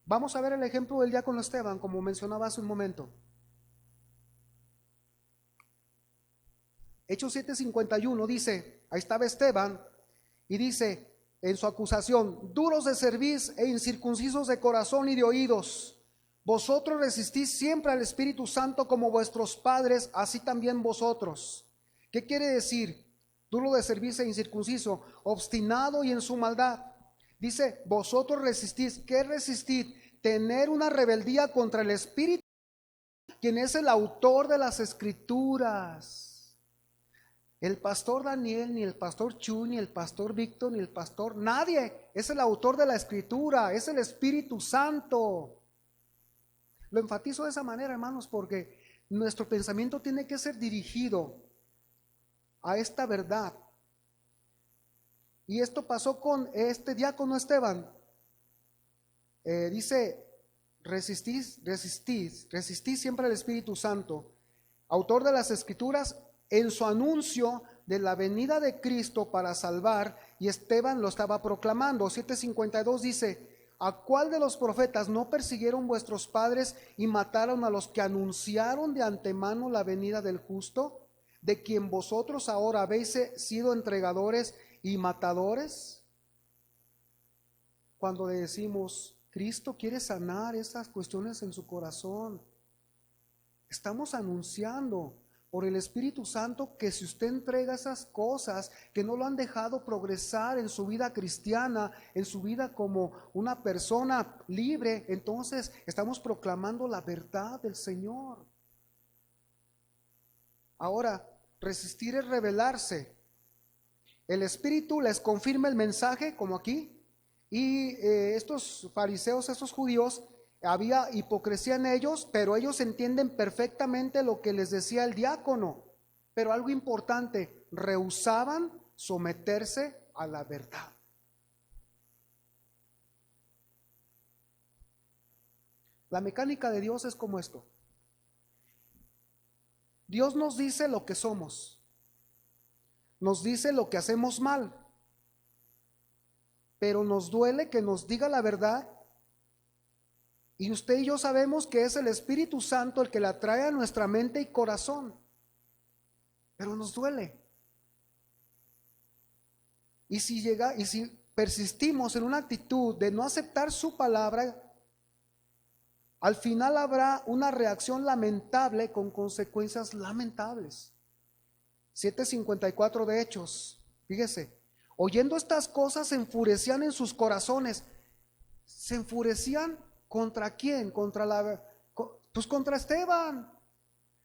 Vamos a ver el ejemplo del diácono Esteban, como mencionaba hace un momento. Hechos 7:51 dice, ahí estaba Esteban, y dice en su acusación, duros de cerviz e incircuncisos de corazón y de oídos, vosotros resistís siempre al Espíritu Santo como vuestros padres, así también vosotros. ¿Qué quiere decir? Duro de cerviz e incircunciso, obstinado y en su maldad. Dice, vosotros resistís. ¿Qué resistid? Tener una rebeldía contra el Espíritu, quien es el autor de las Escrituras. El pastor Daniel, ni el pastor Chu, ni el pastor Víctor, ni el pastor, nadie es el autor de la Escritura, es el Espíritu Santo. Lo enfatizo de esa manera, hermanos, porque nuestro pensamiento tiene que ser dirigido a esta verdad. Y esto pasó con este diácono Esteban. Dice, resistís siempre al Espíritu Santo, autor de las Escrituras, en su anuncio de la venida de Cristo para salvar, y Esteban lo estaba proclamando. 7:52 dice, ¿a cuál de los profetas no persiguieron vuestros padres y mataron a los que anunciaron de antemano la venida del justo, de quien vosotros ahora habéis sido entregadores y matadores? Cuando le decimos, Cristo quiere sanar esas cuestiones en su corazón, estamos anunciando por el Espíritu Santo que si usted entrega esas cosas que no lo han dejado progresar en su vida cristiana, en su vida como una persona libre, entonces estamos proclamando la verdad del Señor. Ahora, resistir es rebelarse. El Espíritu les confirma el mensaje, como aquí, Y estos fariseos, estos judíos, había hipocresía en ellos, pero ellos entienden perfectamente lo que les decía el diácono. Pero algo importante, rehusaban someterse a la verdad. La mecánica de Dios es como esto. Dios nos dice lo que somos, nos dice lo que hacemos mal, pero nos duele que nos diga la verdad. Y usted y yo sabemos que es el Espíritu Santo el que la trae a nuestra mente y corazón, pero nos duele. Y si persistimos en una actitud de no aceptar su palabra, al final habrá una reacción lamentable con consecuencias lamentables. 7:54 de Hechos, fíjese, oyendo estas cosas se enfurecían en sus corazones. ¿Se enfurecían contra quién? Pues contra Esteban,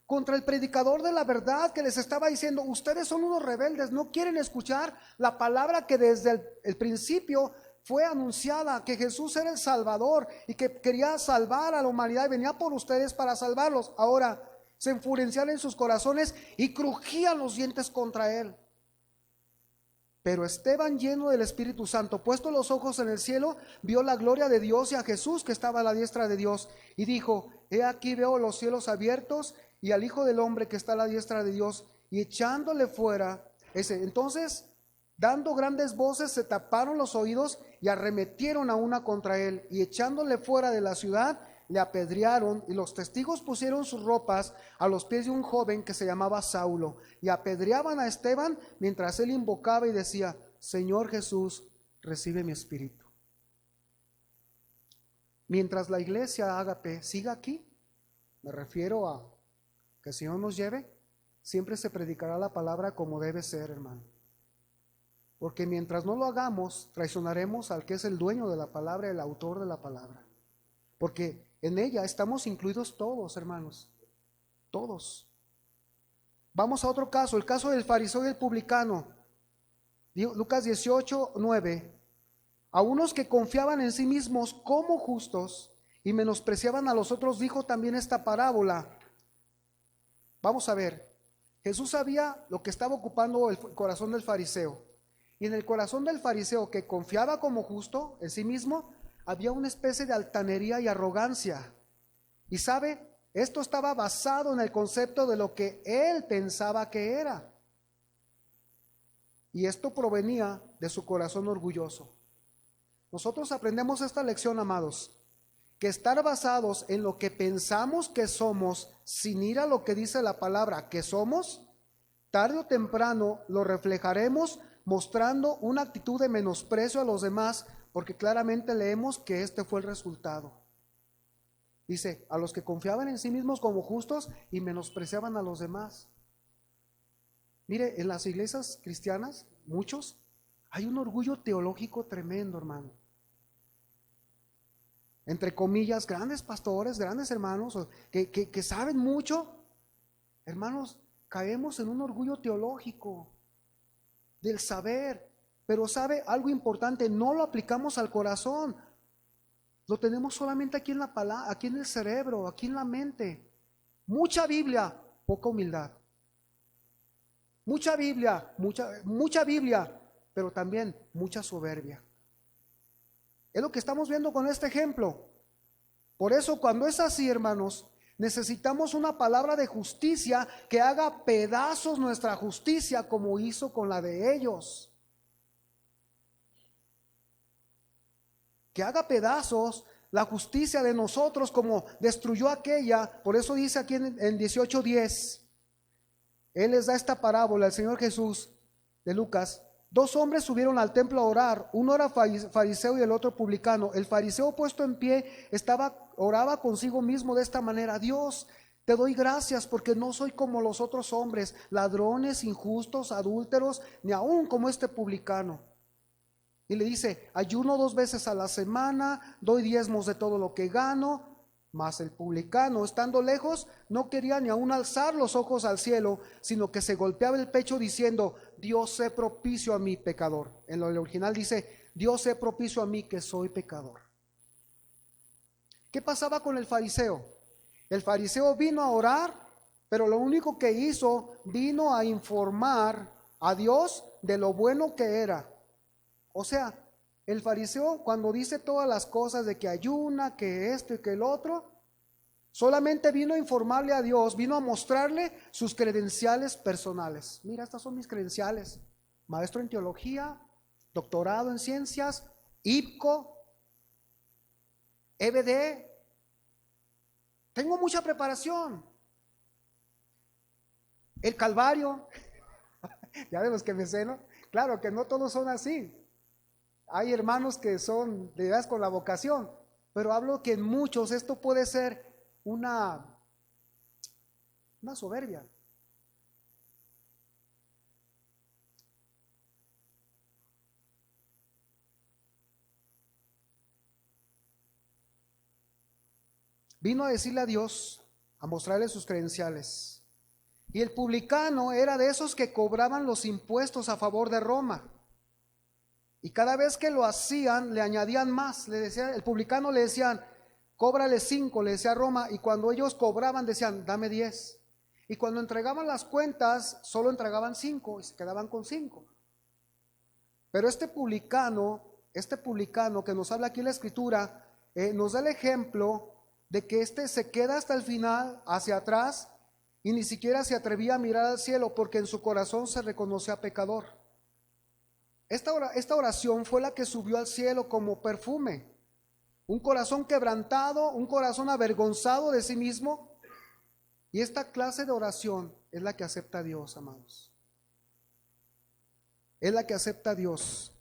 contra el predicador de la verdad que les estaba diciendo, ustedes son unos rebeldes, no quieren escuchar la palabra que desde el principio fue anunciada, que Jesús era el Salvador y que quería salvar a la humanidad y venía por ustedes para salvarlos. Ahora se enfurecían en sus corazones y crujían los dientes contra él. Pero Esteban, lleno del Espíritu Santo, puesto los ojos en el cielo, vio la gloria de Dios y a Jesús que estaba a la diestra de Dios, y dijo, he aquí veo los cielos abiertos y al Hijo del Hombre que está a la diestra de Dios, y echándole fuera, entonces, dando grandes voces, se taparon los oídos y arremetieron a una contra él, y echándole fuera de la ciudad, le apedrearon, y los testigos pusieron sus ropas a los pies de un joven que se llamaba Saulo, y apedreaban a Esteban mientras él invocaba y decía, Señor Jesús, recibe mi espíritu. Mientras la iglesia Ágape siga aquí, me refiero a que el Señor nos lleve, siempre se predicará la palabra como debe ser, hermano. Porque mientras no lo hagamos, traicionaremos al que es el dueño de la palabra, el autor de la palabra. Porque en ella estamos incluidos todos, hermanos, todos. Vamos a otro caso, el caso del fariseo y el publicano. Lucas 18:9. A unos que confiaban en sí mismos como justos y menospreciaban a los otros, dijo también esta parábola. Vamos a ver, Jesús sabía lo que estaba ocupando el corazón del fariseo. Y en el corazón del fariseo que confiaba como justo en sí mismo, había una especie de altanería y arrogancia. Y sabe, esto estaba basado en el concepto de lo que él pensaba que era. Y esto provenía de su corazón orgulloso. Nosotros aprendemos esta lección, amados, que estar basados en lo que pensamos que somos, sin ir a lo que dice la palabra que somos, tarde o temprano lo reflejaremos mostrando una actitud de menosprecio a los demás, porque claramente leemos que este fue el resultado. Dice, a los que confiaban en sí mismos como justos y menospreciaban a los demás. Mire, en las iglesias cristianas, muchos, hay un orgullo teológico tremendo, hermano. Entre comillas, grandes pastores, grandes hermanos, que saben mucho, hermanos, caemos en un orgullo teológico del saber, pero sabe algo importante, no lo aplicamos al corazón, lo tenemos solamente aquí en la palabra, aquí en el cerebro, aquí en la mente. Mucha Biblia, poca humildad. Mucha Biblia, mucha Biblia, pero también mucha soberbia. Es lo que estamos viendo con este ejemplo. Por eso, cuando es así, hermanos, necesitamos una palabra de justicia que haga pedazos nuestra justicia como hizo con la de ellos. Que haga pedazos la justicia de nosotros como destruyó aquella. Por eso dice aquí en 18:10, Él les da esta parábola, el Señor Jesús de Lucas. 2 hombres subieron al templo a orar, uno era fariseo y el otro publicano. El fariseo, puesto en pie, oraba consigo mismo de esta manera: Dios, te doy gracias porque no soy como los otros hombres, ladrones, injustos, adúlteros, ni aún como este publicano. Y le dice, ayuno 2 veces a la semana, doy diezmos de todo lo que gano. Mas el publicano, estando lejos, no quería ni aún alzar los ojos al cielo, sino que se golpeaba el pecho diciendo: Dios, sé propicio a mi pecador. En lo original dice: Dios sea propicio a mí que soy pecador. ¿Qué pasaba con el fariseo? El fariseo vino a orar, pero lo único que hizo, vino a informar a Dios de lo bueno que era. O sea, el fariseo cuando dice todas las cosas de que ayuna, que esto y que el otro, solamente vino a informarle a Dios, vino a mostrarle sus credenciales personales. Mira, estas son mis credenciales. Maestro en teología, doctorado en ciencias, IPCO, EBD. Tengo mucha preparación. El Calvario, ya de los que me sé, ¿no? Claro que no todos son así. Hay hermanos que son de edad con la vocación, pero hablo que en muchos esto puede ser una soberbia. Vino a decirle a Dios, a mostrarle sus credenciales. Y el publicano era de esos que cobraban los impuestos a favor de Roma. Y cada vez que lo hacían, le añadían más. Le decía, el publicano le decían, cóbrale 5, le decía a Roma. Y cuando ellos cobraban, decían, dame 10. Y cuando entregaban las cuentas, solo entregaban 5 y se quedaban con 5. Pero este publicano que nos habla aquí en la escritura, nos da el ejemplo de que se queda hasta el final, hacia atrás, y ni siquiera se atrevía a mirar al cielo porque en su corazón se reconocía pecador. Esta oración fue la que subió al cielo como perfume. Un corazón quebrantado, un corazón avergonzado de sí mismo. Y esta clase de oración es la que acepta a Dios, amados. Es la que acepta a Dios.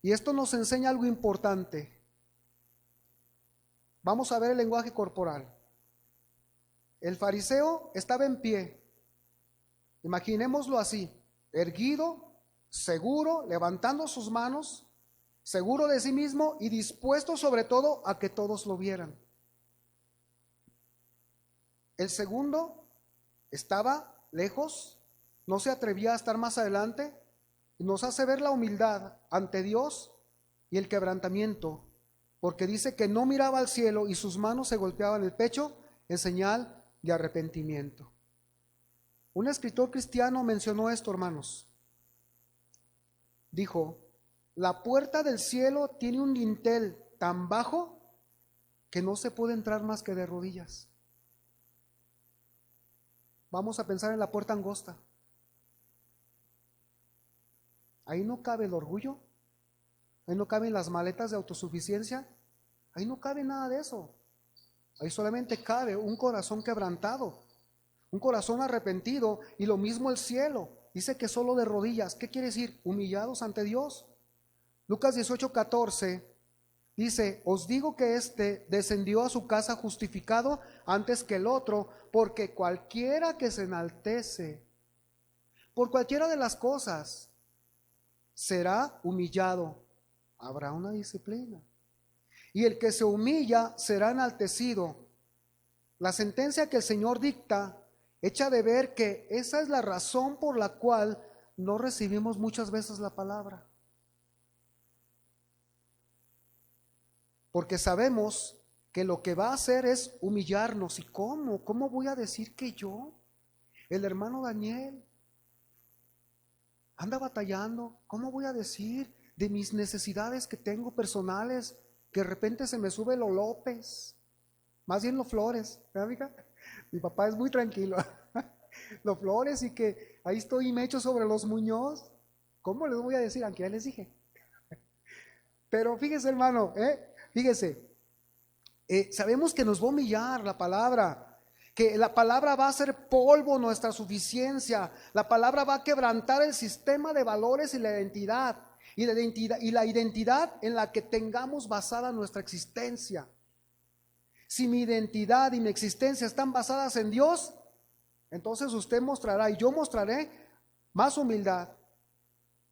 Y esto nos enseña algo importante. Vamos a ver el lenguaje corporal. El fariseo estaba en pie. Imaginémoslo así, erguido, seguro, levantando sus manos, seguro de sí mismo y dispuesto sobre todo a que todos lo vieran. El segundo estaba lejos, no se atrevía a estar más adelante. Nos hace ver la humildad ante Dios y el quebrantamiento, porque dice que no miraba al cielo y sus manos se golpeaban el pecho en señal de arrepentimiento. Un escritor cristiano mencionó esto, hermanos. Dijo, la puerta del cielo tiene un dintel tan bajo que no se puede entrar más que de rodillas. Vamos a pensar en la puerta angosta. Ahí no cabe el orgullo, ahí no caben las maletas de autosuficiencia, ahí no cabe nada de eso. Ahí solamente cabe un corazón quebrantado, un corazón arrepentido, y lo mismo el cielo. Dice que solo de rodillas. ¿Qué quiere decir? Humillados ante Dios. Lucas 18:14 dice, os digo que éste descendió a su casa justificado antes que el otro, porque cualquiera que se enaltece por cualquiera de las cosas será humillado. Habrá una disciplina. Y el que se humilla será enaltecido. La sentencia que el Señor dicta echa de ver que esa es la razón por la cual no recibimos muchas veces la palabra. Porque sabemos que lo que va a hacer es humillarnos. ¿Y cómo? ¿Cómo voy a decir que yo, el hermano Daniel, anda batallando? ¿Cómo voy a decir de mis necesidades que tengo personales, que de repente se me sube lo López? Más bien lo Flores, ¿verdad, amiga? Mi papá es muy tranquilo. Lo Flores, y que ahí estoy y me echo sobre los Muñoz. ¿Cómo les voy a decir? Aunque ya les dije. Pero fíjese, hermano, fíjese, sabemos que nos va a humillar la palabra, que la palabra va a hacer polvo nuestra suficiencia, la palabra va a quebrantar el sistema de valores y la identidad, y la identidad en la que tengamos basada nuestra existencia. Si mi identidad y mi existencia están basadas en Dios, entonces usted mostrará y yo mostraré más humildad.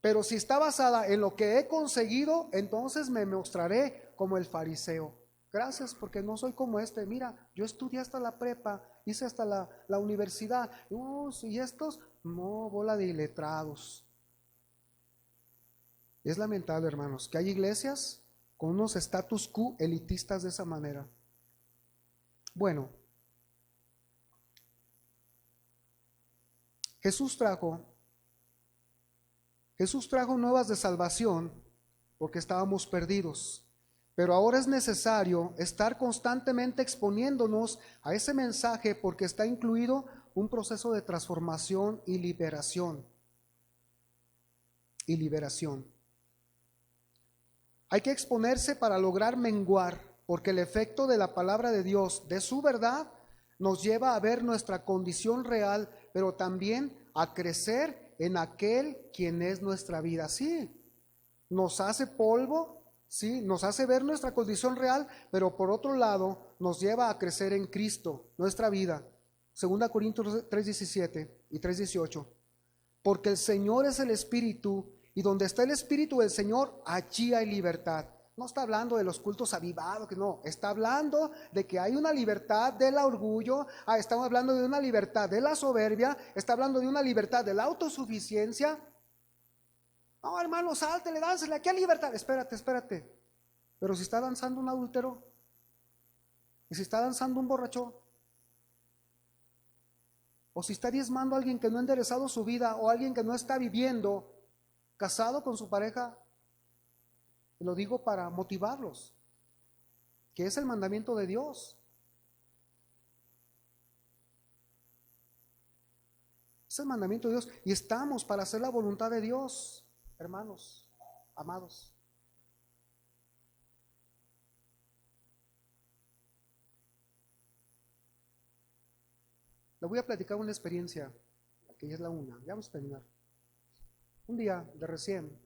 Pero si está basada en lo que he conseguido, entonces me mostraré como el fariseo. Gracias, porque no soy como este. Mira, yo estudié hasta la prepa, hice hasta la universidad. Y estos, no, bola de iletrados. Es lamentable, hermanos, que hay iglesias con unos status quo elitistas de esa manera. Bueno, Jesús trajo nuevas de salvación porque estábamos perdidos. Pero ahora es necesario estar constantemente exponiéndonos a ese mensaje porque está incluido un proceso de transformación y liberación. Hay que exponerse para lograr menguar, porque el efecto de la palabra de Dios, de su verdad, nos lleva a ver nuestra condición real, pero también a crecer en aquel quien es nuestra vida. Sí, nos hace polvo, sí, nos hace ver nuestra condición real, pero por otro lado nos lleva a crecer en Cristo, nuestra vida. 2 Corintios 3:17 y 3:18. Porque el Señor es el Espíritu, y donde está el Espíritu del Señor, allí hay libertad. No está hablando de los cultos avivados, que no, está hablando de que hay una libertad del orgullo, estamos hablando de una libertad de la soberbia, está hablando de una libertad de la autosuficiencia. No, hermano, sáltele, dánsele, aquí hay libertad. Espérate. Pero si está danzando un adúltero, y si está danzando un borracho, o si está diezmando a alguien que no ha enderezado su vida, o alguien que no está viviendo casado con su pareja, lo digo para motivarlos, que es el mandamiento de Dios. Es el mandamiento de Dios y estamos para hacer la voluntad de Dios, hermanos, amados. Le voy a platicar una experiencia, que ya es la una, ya vamos a terminar. Un día de recién,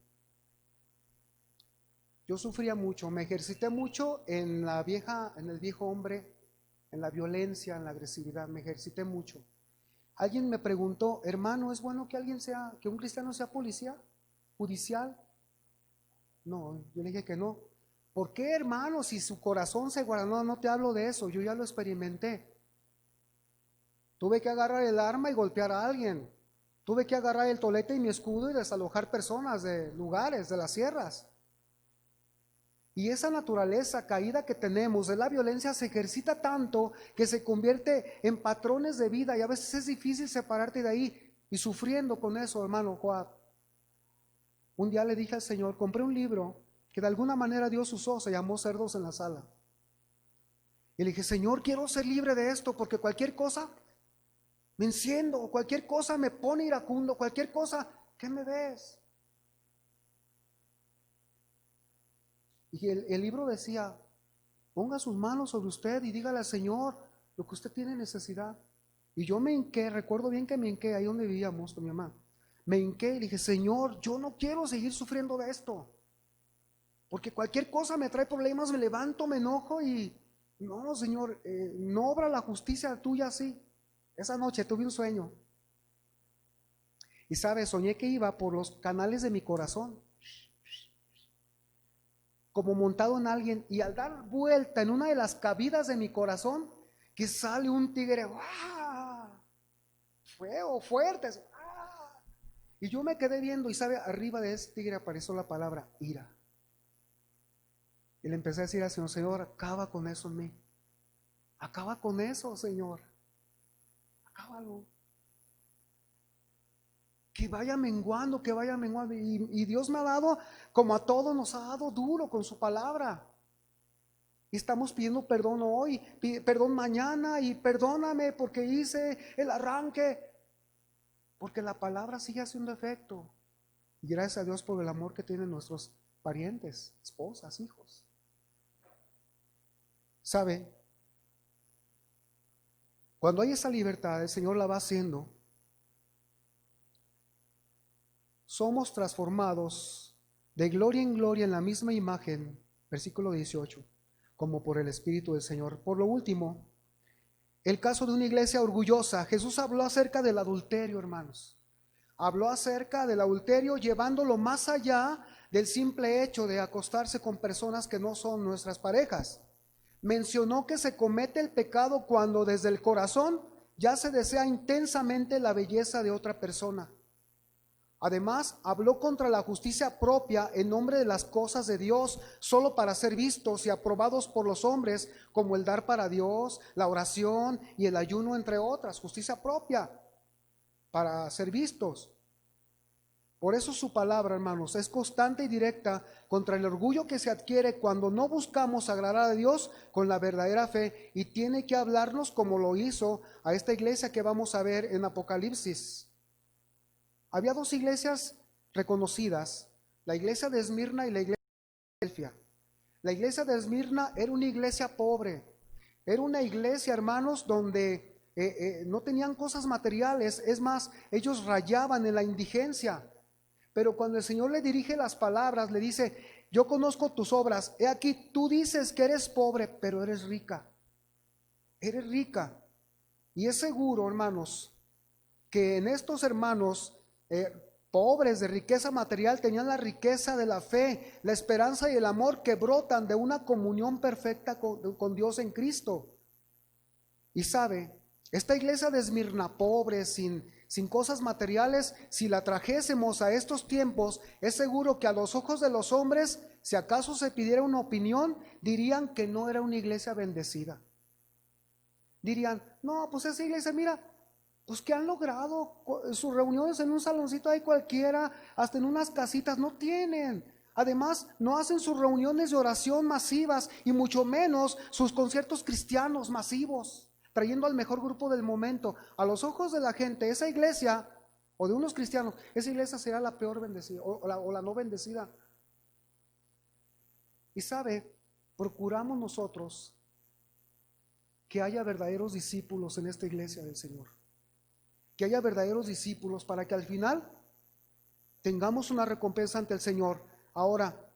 yo sufría mucho, me ejercité mucho en el viejo hombre, en la violencia, en la agresividad, me ejercité mucho. Alguien me preguntó, hermano, ¿es bueno que un cristiano sea policía, judicial? No, yo le dije que no. ¿Por qué, hermano? Si su corazón se guarda, no te hablo de eso, yo ya lo experimenté. Tuve que agarrar el arma y golpear a alguien. Tuve que agarrar el tolete y mi escudo y desalojar personas de lugares, de las sierras. Y esa naturaleza caída que tenemos de la violencia se ejercita tanto que se convierte en patrones de vida y a veces es difícil separarte de ahí y sufriendo con eso, hermano Joab. Un día le dije al Señor, compré un libro que de alguna manera Dios usó, se llamó Cerdos en la Sala. Y le dije, Señor, quiero ser libre de esto porque cualquier cosa me enciendo, cualquier cosa me pone iracundo, cualquier cosa, ¿qué me ves? Y el libro decía, ponga sus manos sobre usted y dígale al Señor lo que usted tiene necesidad. Y yo me hinqué, recuerdo bien que me hinqué ahí donde vivíamos con mi mamá. Me hinqué y le dije, Señor, yo no quiero seguir sufriendo de esto. Porque cualquier cosa me trae problemas, me levanto, me enojo y no, Señor, no obra la justicia tuya así. Esa noche tuve un sueño. Y sabes, soñé que iba por los canales de mi corazón, como montado en alguien, y al dar vuelta en una de las cavidas de mi corazón, que sale un tigre, ¡ah! Feo, fuerte, ¡ah! Y yo me quedé viendo y sabe, arriba de ese tigre apareció la palabra ira. Y le empecé a decir al Señor, Señor, acaba con eso en mí. Acaba con eso, Señor. Acábalo. Que vaya menguando, que vaya menguando. Y Dios me ha dado, como a todos nos ha dado duro con su palabra. Y estamos pidiendo perdón hoy, perdón mañana y perdóname porque hice el arranque. Porque la palabra sigue haciendo efecto. Y gracias a Dios por el amor que tienen nuestros parientes, esposas, hijos. ¿Sabe? Cuando hay esa libertad, el Señor la va haciendo. Somos transformados de gloria en gloria en la misma imagen, versículo 18, como por el Espíritu del Señor. Por lo último, el caso de una iglesia orgullosa. Jesús habló acerca del adulterio, hermanos. Habló acerca del adulterio llevándolo más allá del simple hecho de acostarse con personas que no son nuestras parejas. Mencionó que se comete el pecado cuando desde el corazón ya se desea intensamente la belleza de otra persona. Además, habló contra la justicia propia en nombre de las cosas de Dios, solo para ser vistos y aprobados por los hombres, como el dar para Dios, la oración y el ayuno, entre otras. Justicia propia para ser vistos. Por eso su palabra, hermanos, es constante y directa contra el orgullo que se adquiere cuando no buscamos agradar a Dios con la verdadera fe, y tiene que hablarnos como lo hizo a esta iglesia que vamos a ver en Apocalipsis. Había dos iglesias reconocidas, la iglesia de Esmirna y la iglesia de Filadelfia. La iglesia de Esmirna era una iglesia pobre, era una iglesia, hermanos, donde no tenían cosas materiales, es más, ellos rayaban en la indigencia. Pero cuando el Señor le dirige las palabras, le dice: yo conozco tus obras, he aquí, tú dices que eres pobre, pero eres rica. Eres rica. Y es seguro, hermanos, que en estos hermanos pobres de riqueza material tenían la riqueza de la fe, la esperanza y el amor que brotan de una comunión perfecta con Dios en Cristo. Y sabe, esta iglesia de Esmirna, pobre, sin cosas materiales, si la trajésemos a estos tiempos, es seguro que a los ojos de los hombres, si acaso se pidiera una opinión, dirían que no era una iglesia bendecida. Dirían: no, pues esa iglesia, mira, pues que han logrado sus reuniones en un saloncito ahí cualquiera, hasta en unas casitas, no tienen. Además, no hacen sus reuniones de oración masivas, y mucho menos sus conciertos cristianos masivos, trayendo al mejor grupo del momento. A los ojos de la gente, esa iglesia, o de unos cristianos, esa iglesia será la peor bendecida, o la no bendecida. Y sabe, procuramos nosotros que haya verdaderos discípulos en esta iglesia del Señor, que haya verdaderos discípulos, para que al final tengamos una recompensa ante el Señor. Ahora,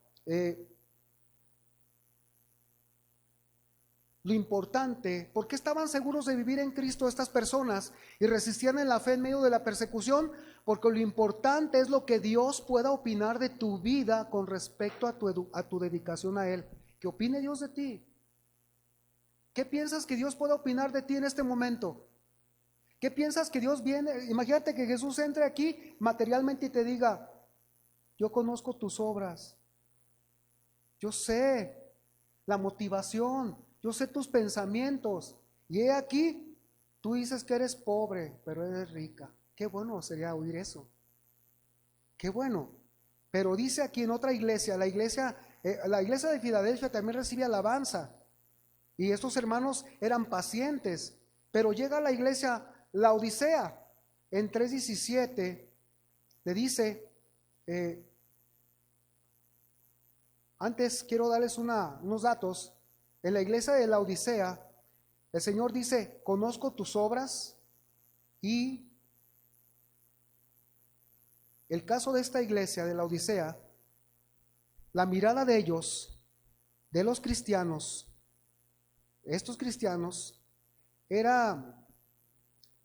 lo importante, ¿por qué estaban seguros de vivir en Cristo estas personas y resistían en la fe en medio de la persecución? Porque lo importante es lo que Dios pueda opinar de tu vida con respecto a tu dedicación a Él. ¿Qué opine Dios de ti? ¿Qué piensas que Dios pueda opinar de ti en este momento? ¿Qué piensas que Dios viene? Imagínate que Jesús entre aquí materialmente y te diga: yo conozco tus obras, yo sé la motivación, yo sé tus pensamientos, y he aquí, tú dices que eres pobre, pero eres rica. Qué bueno sería oír eso. Qué bueno. Pero dice aquí en otra iglesia, la iglesia de Filadelfia también recibe alabanza, y estos hermanos eran pacientes. Pero llega la iglesia Laodicea en 3:17, le dice, antes quiero darles unos datos. En la iglesia de Laodicea, el Señor dice: conozco tus obras. Y el caso de esta iglesia de Laodicea, la mirada de ellos, de los cristianos, estos cristianos,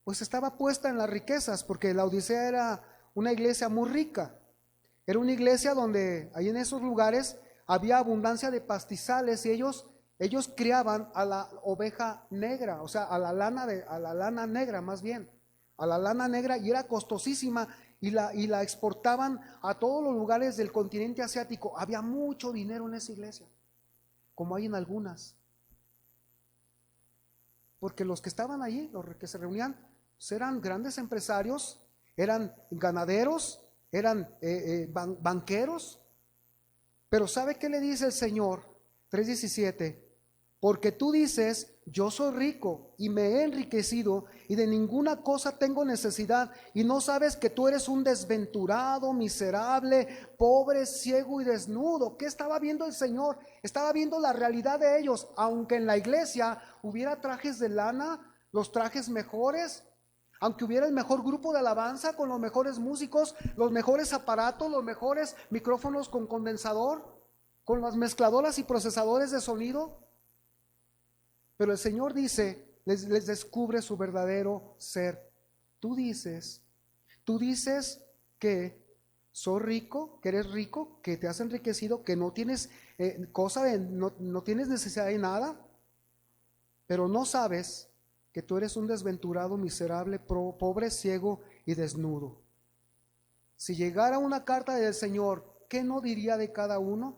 estaba puesta en las riquezas, porque Laodicea era una iglesia muy rica. Era una iglesia donde ahí en esos lugares había abundancia de pastizales, y ellos criaban a la oveja negra, o sea, a la lana negra, más bien, a la lana negra, y era costosísima, y la exportaban a todos los lugares del continente asiático. Había mucho dinero en esa iglesia, como hay en algunas, porque los que estaban allí, los que se reunían, eran grandes empresarios, eran ganaderos, eran banqueros. Pero ¿sabe qué le dice el Señor? 3:17: porque tú dices: yo soy rico y me he enriquecido, y de ninguna cosa tengo necesidad, y no sabes que tú eres un desventurado, miserable, pobre, ciego y desnudo. ¿Qué estaba viendo el Señor? Estaba viendo la realidad de ellos. Aunque en la iglesia hubiera trajes de lana, los trajes mejores, aunque hubiera el mejor grupo de alabanza con los mejores músicos, los mejores aparatos, los mejores micrófonos con condensador, con las mezcladoras y procesadores de sonido, pero el Señor dice, les descubre su verdadero ser. Tú dices que soy rico, que eres rico, que te has enriquecido, que no tienes no tienes necesidad de nada, pero no sabes que tú eres un desventurado, miserable, pobre, ciego y desnudo. si llegara una carta del Señor, ¿qué no diría de cada uno?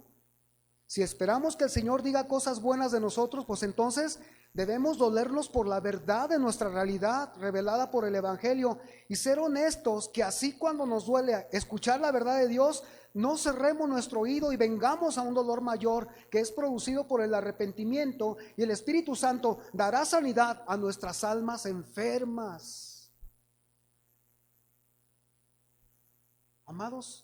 Si esperamos que el Señor diga cosas buenas de nosotros, pues entonces debemos dolernos por la verdad de nuestra realidad revelada por el Evangelio y ser honestos, que así cuando nos duele escuchar la verdad de Dios, no cerremos nuestro oído y vengamos a un dolor mayor que es producido por el arrepentimiento, y el Espíritu Santo dará sanidad a nuestras almas enfermas. Amados,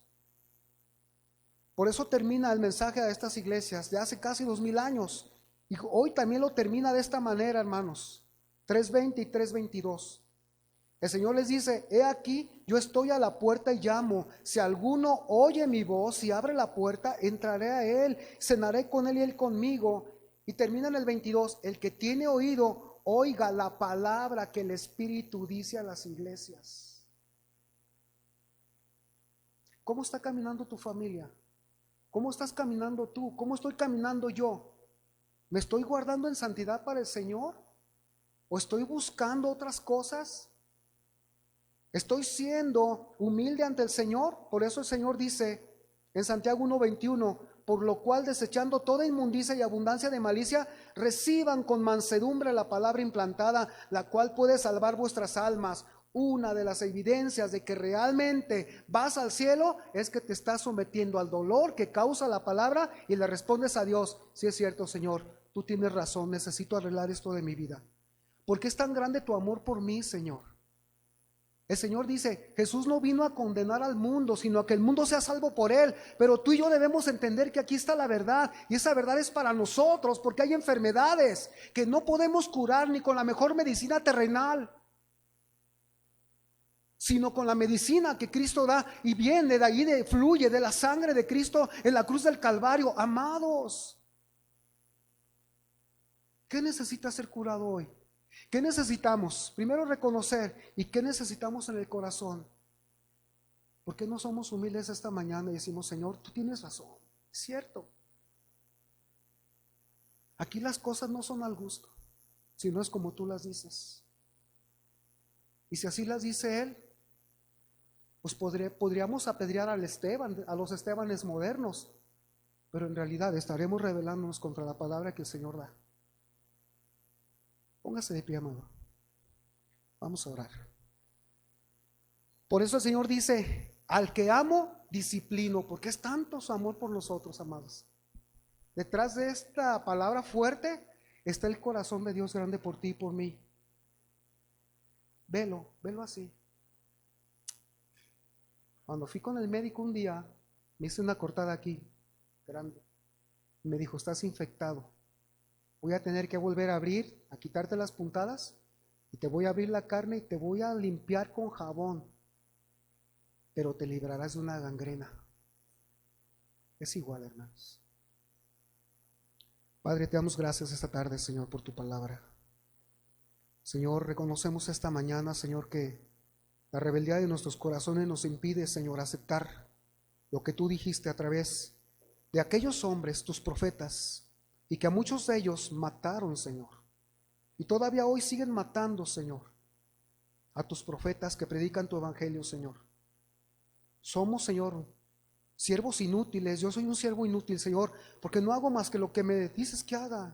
por eso termina el mensaje de estas iglesias de hace casi 2000 años. Y hoy también lo termina de esta manera, hermanos. 3:20 y 3:22. El Señor les dice: he aquí, yo estoy a la puerta y llamo. Si alguno oye mi voz y abre la puerta, entraré a él, cenaré con él y él conmigo. Y termina en el 22. El que tiene oído, oiga la palabra que el Espíritu dice a las iglesias. ¿Cómo está caminando tu familia? ¿Cómo estás caminando tú? ¿Cómo estoy caminando yo? ¿Me estoy guardando en santidad para el Señor? ¿O estoy buscando otras cosas? ¿Estoy siendo humilde ante el Señor? Por eso el Señor dice en Santiago 1:21: por lo cual, desechando toda inmundicia y abundancia de malicia, reciban con mansedumbre la palabra implantada, la cual puede salvar vuestras almas. Una de las evidencias de que realmente vas al cielo es que te estás sometiendo al dolor que causa la palabra y le respondes a Dios: sí, es cierto, Señor, tú tienes razón, necesito arreglar esto de mi vida. ¿Por qué es tan grande tu amor por mí, Señor? El Señor dice: Jesús no vino a condenar al mundo, sino a que el mundo sea salvo por él. Pero tú y yo debemos entender que aquí está la verdad, y esa verdad es para nosotros, porque hay enfermedades que no podemos curar ni con la mejor medicina terrenal, sino con la medicina que Cristo da, y viene de ahí, fluye de la sangre de Cristo en la cruz del Calvario. Amados, ¿qué necesita ser curado hoy? ¿Qué necesitamos? Primero reconocer. ¿Y qué necesitamos en el corazón? ¿Por qué no somos humildes esta mañana y decimos: Señor, tú tienes razón? Es cierto. Aquí las cosas no son al gusto, sino es como tú las dices. Y si así las dice Él, pues podríamos apedrear al Esteban, a los Estebanes modernos, pero en realidad estaremos rebelándonos contra la palabra que el Señor da. Póngase de pie, amado. Vamos a orar. Por eso el Señor dice: al que amo, disciplino, porque es tanto su amor por nosotros, amados. Detrás de esta palabra fuerte está el corazón de Dios grande por ti y por mí. Velo así. Cuando fui con el médico un día, me hice una cortada aquí, grande. Me dijo: estás infectado. Voy a tener que volver a abrir, a quitarte las puntadas, y te voy a abrir la carne y te voy a limpiar con jabón, pero te librarás de una gangrena. Es igual, hermanos. Padre, te damos gracias esta tarde, Señor, por tu palabra. Señor, reconocemos esta mañana, Señor, que la rebeldía de nuestros corazones nos impide, Señor, aceptar lo que tú dijiste a través de aquellos hombres, tus profetas, y que a muchos de ellos mataron, Señor. Y todavía hoy siguen matando, Señor, a tus profetas que predican tu evangelio, Señor. Somos, Señor, siervos inútiles. Yo soy un siervo inútil, Señor, porque no hago más que lo que me dices que haga.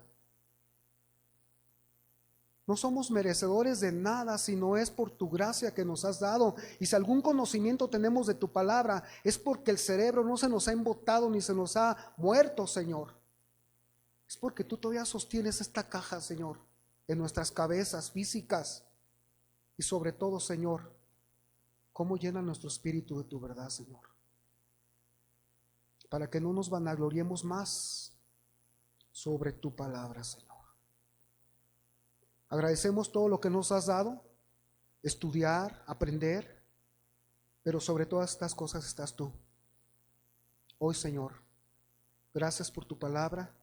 No somos merecedores de nada, sino es por tu gracia que nos has dado. Y si algún conocimiento tenemos de tu palabra, es porque el cerebro no se nos ha embotado ni se nos ha muerto, Señor. Es porque tú todavía sostienes esta caja, Señor, en nuestras cabezas físicas. Y sobre todo, Señor, cómo llena nuestro espíritu de tu verdad, Señor, para que no nos vanagloriemos más sobre tu palabra, Señor. Agradecemos todo lo que nos has dado, estudiar, aprender, pero sobre todas estas cosas estás tú. Hoy, Señor, gracias por tu palabra,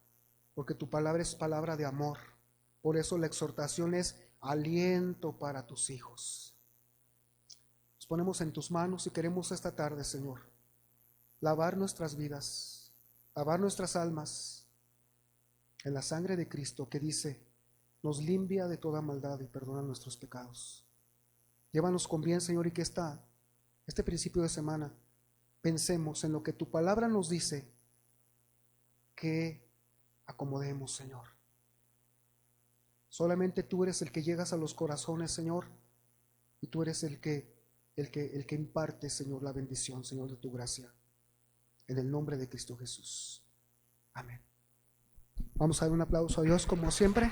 porque tu palabra es palabra de amor. Por eso la exhortación es aliento para tus hijos. Nos ponemos en tus manos y queremos esta tarde, Señor, lavar nuestras vidas, lavar nuestras almas en la sangre de Cristo, que dice: nos limpia de toda maldad y perdona nuestros pecados. Llévanos con bien, Señor, y que este principio de semana pensemos en lo que tu palabra nos dice que acomodemos, Señor. Solamente tú eres el que llegas a los corazones, Señor, y tú eres el que imparte, Señor, la bendición, Señor, de tu gracia. En el nombre de Cristo Jesús. Amén. Vamos a dar un aplauso a Dios como siempre.